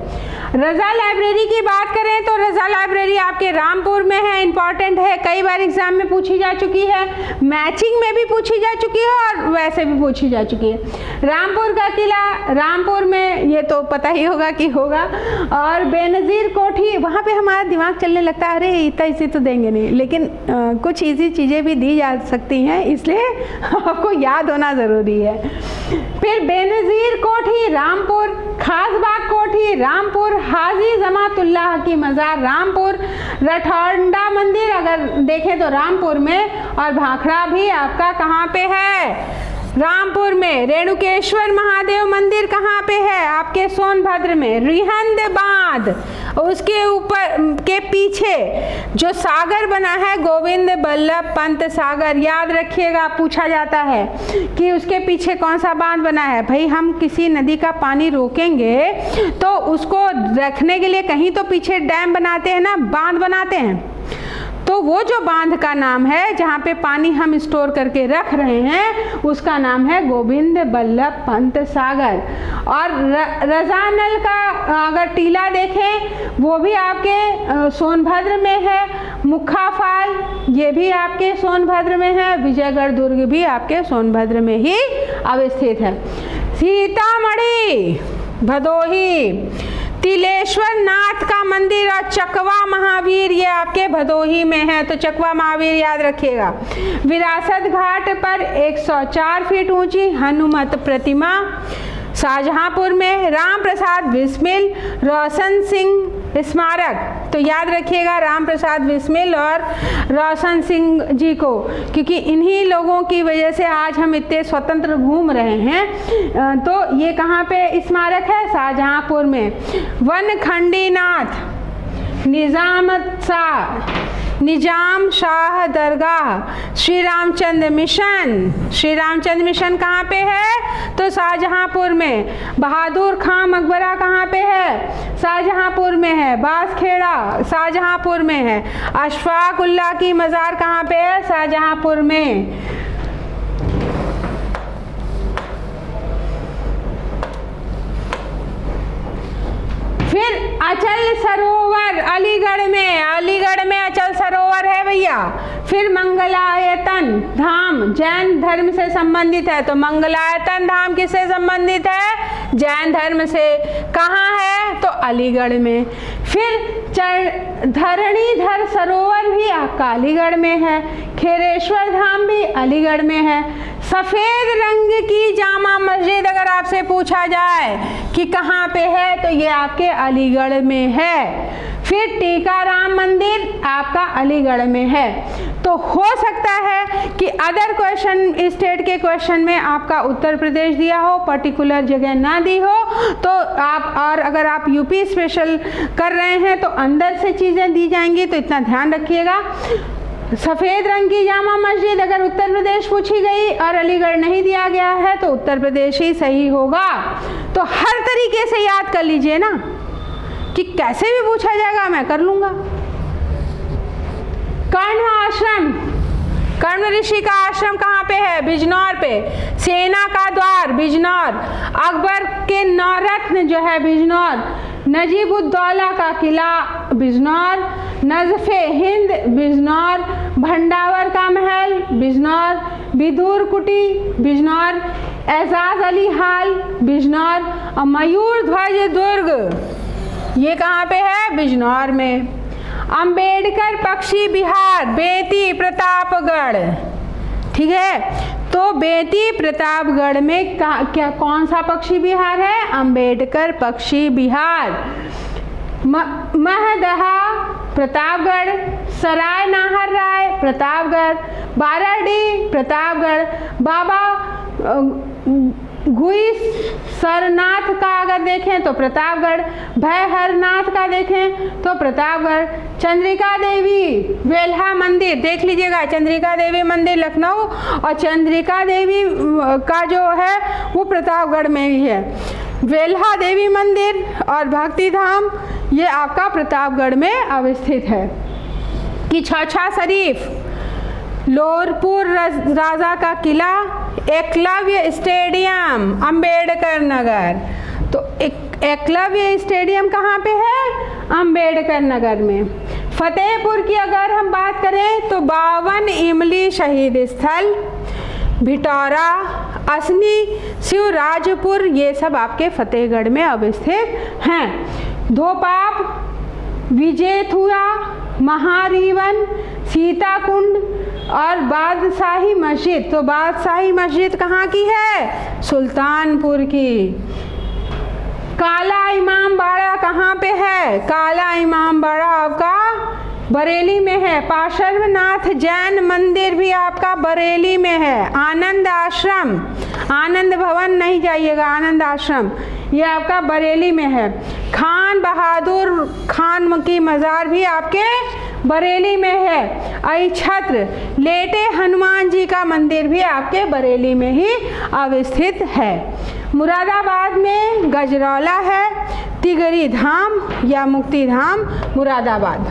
रजा लाइब्रेरी की बात करें तो रजा लाइब्रेरी आपके रामपुर में है, इंपॉर्टेंट है, कई बार एग्जाम में पूछी जा चुकी है, मैचिंग में भी पूछी जा चुकी है और वैसे भी पूछी जा चुकी है। रामपुर का किला रामपुर में, ये तो पता ही होगा कि होगा। और बेनज़ीर कोठी, वहाँ पे हमारा दिमाग चलने लगता है, अरे इतना इसे तो देंगे नहीं, लेकिन कुछ इजी चीज़ें भी दी जा सकती हैं, इसलिए आपको याद होना ज़रूरी है। फिर बेनज़ीर कोठी रामपुर, खासबाग कोठी रामपुर, हाजी जमातुल्लाह की मज़ार रामपुर, रठौंडा मंदिर अगर देखें तो रामपुर में, और भाखड़ा भी आपका कहाँ पे है? रामपुर में। रेणुकेश्वर महादेव मंदिर कहाँ पे है? आपके सोनभद्र में। रिहंद बांध, उसके ऊपर के पीछे जो सागर बना है गोविंद बल्लभ पंत सागर, याद रखिएगा, पूछा जाता है कि उसके पीछे कौन सा बांध बना है। भाई हम किसी नदी का पानी रोकेंगे तो उसको रखने के लिए कहीं तो पीछे डैम बनाते हैं ना, बांध बनाते हैं, तो वो जो बांध का नाम है जहाँ पे पानी हम स्टोर करके रख रहे हैं उसका नाम है गोविंद बल्लभ पंत सागर। और रजानल का अगर टीला देखें वो भी आपके सोनभद्र में है। मुखा फाल ये भी आपके सोनभद्र में है। विजयगढ़ दुर्ग भी आपके सोनभद्र में ही अवस्थित है। सीतामढ़ी, भदोही, तिलेश्वर नाथ का मंदिर और चकवा महावीर ये आपके भदोही में है, तो चकवा महावीर याद रखिएगा। विरासत घाट पर 104 फीट ऊंची हनुमत प्रतिमा शाहजहांपुर में। राम प्रसाद बिस्मिल, रोशन सिंह स्मारक, तो याद रखिएगा राम प्रसाद बिस्मिल और रोशन सिंह जी को, क्योंकि इन्हीं लोगों की वजह से आज हम इतने स्वतंत्र घूम रहे हैं। तो ये कहाँ पे स्मारक है? शाहजहांपुर में। वनखंडीनाथ, निजाम शाह दरगाह, श्री रामचंद्र मिशन, श्री रामचंद्र मिशन कहाँ पे है? तो शाहजहांपुर में। बहादुर खां मकबरा कहाँ पे है? शाहजहांपुर में है। बांसखेड़ा शाहजहांपुर में है। अशफाक उल्लाह की मज़ार कहाँ पे है? शाहजहांपुर में। फिर अचल सरोवर अलीगढ़ में, अलीगढ़ में अचल सरोवर है भैया। फिर मंगलायतन धाम जैन धर्म से संबंधित है, तो मंगलायतन धाम किससे संबंधित है? जैन धर्म से। कहाँ है? तो अलीगढ़ में। फिर धरणीधर सरोवर भी आपका अलीगढ़ में है। खेरेश्वर धाम भी अलीगढ़ में है। सफ़ेद रंग की जामा मस्जिद अगर आपसे पूछा जाए कि कहाँ पे है, तो ये आपके अलीगढ़ में है। फिर टीकाराम मंदिर आपका अलीगढ़ में है। तो हो सकता है कि अदर क्वेश्चन, स्टेट के क्वेश्चन में आपका उत्तर प्रदेश दिया हो, पर्टिकुलर जगह ना दी हो, तो आप, और अगर आप यूपी स्पेशल कर रहे हैं तो अंदर से चीज़ें दी जाएंगी, तो इतना ध्यान रखिएगा। सफ़ेद रंग की जामा मस्जिद अगर उत्तर प्रदेश पूछी गई और अलीगढ़ नहीं दिया गया है तो उत्तर प्रदेश ही सही होगा। तो हर तरीके से याद कर लीजिए ना, कि कैसे भी पूछा जाएगा मैं कर लूँगा। कर्ण आश्रम, कर्ण ऋषि का आश्रम कहाँ पे है? बिजनौर पे। सेना का द्वार बिजनौर। अकबर के नौरत्न जो है बिजनौर। नजीबुद्दौला का किला बिजनौर। नज़फ़े हिंद बिजनौर। भंडावर का महल बिजनौर। विदुर कुटी बिजनौर। एजाज अली हाल बिजनौर। और मयूर ध्वज दुर्ग ये कहाँ पे है? बिजनौर में। अंबेडकर पक्षी विहार बेती प्रतापगढ़, ठीक है। तो बेती प्रतापगढ़ में क्या कौन सा पक्षी विहार है? अंबेडकर पक्षी विहार। महदहा प्रतापगढ़। सराय नाहर राय प्रतापगढ़। बाराडीह प्रतापगढ़। बाबा घुई सरनाथ का अगर देखें तो प्रतापगढ़। भयहरनाथ का देखें तो प्रतापगढ़। चंद्रिका देवी वेल्हा मंदिर देख लीजिएगा, चंद्रिका देवी मंदिर लखनऊ और चंद्रिका देवी का जो है वो प्रतापगढ़ में ही है। वेल्हा देवी मंदिर और भक्ति धाम ये आपका प्रतापगढ़ में अवस्थित है। कि छछा शरीफ, लोरपुर राजा का किला, एकलव्य स्टेडियम अंबेडकर नगर। तो एकलव्य स्टेडियम कहाँ पे है? अंबेडकर नगर में। फतेहपुर की अगर हम बात करें तो 52 इमली शहीद स्थल, भिटौरा, असनी, शिवराजपुर, ये सब आपके फतेहगढ़ में अवस्थित हैं। धोपाप, विजेथुआ, महारीवन, सीताकुंड और बादशाही मस्जिद। तो बादशाही मस्जिद कहाँ की है? सुल्तानपुर की। काला इमाम बाड़ा कहाँ पे है? काला इमाम बाड़ा आपका बरेली में है। पार्श्वनाथ जैन मंदिर भी आपका बरेली में है। आनंद आश्रम, आनंद भवन नहीं जाइएगा, आनंद आश्रम ये आपका बरेली में है। खान बहादुर खान की मज़ार भी आपके बरेली में है। अक्षत्र लेटे हनुमान जी का मंदिर भी आपके बरेली में ही अवस्थित है। मुरादाबाद में गजरौला है, तिगरी धाम या मुक्ति धाम मुरादाबाद।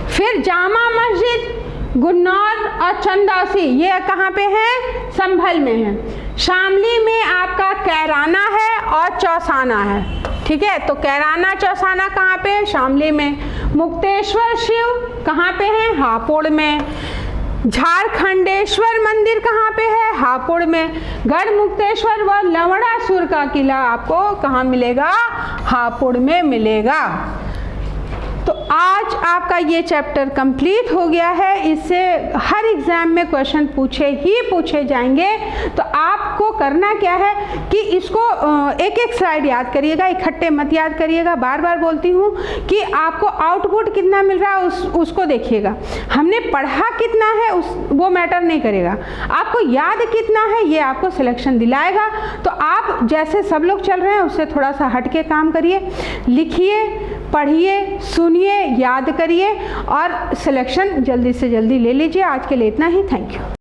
फिर जामा मस्जिद गुन्नौर और चंदौसी ये कहाँ पे है? संभल में है। शामली में आपका कैराना है और चौसाना है, ठीक है। तो कैराना चौसाना कहाँ पे? शामली में। मुक्तेश्वर शिव कहाँ पे है? हापुड़ में। झारखंडेश्वर मंदिर कहाँ पे है? हापुड़ में। गढ़ मुक्तेश्वर व लवणासुर का किला आपको कहाँ मिलेगा? हापुड़ में मिलेगा। तो आज आपका ये चैप्टर कंप्लीट हो गया है। इससे हर एग्ज़ाम में क्वेश्चन पूछे जाएंगे। तो आपको करना क्या है कि इसको एक एक स्लाइड याद करिएगा, इकट्ठे मत याद करिएगा। बार बार बोलती हूँ कि आपको आउटपुट कितना मिल रहा है उसको देखिएगा। हमने पढ़ा कितना है वो मैटर नहीं करेगा, आपको याद कितना है ये आपको सिलेक्शन दिलाएगा। तो आप जैसे सब लोग चल रहे हैं उससे थोड़ा सा हट के काम करिए, लिखिए, पढ़िए, सुनिए, याद करिए और सिलेक्शन जल्दी से जल्दी ले लीजिए। आज के लिए इतना ही। Thank you.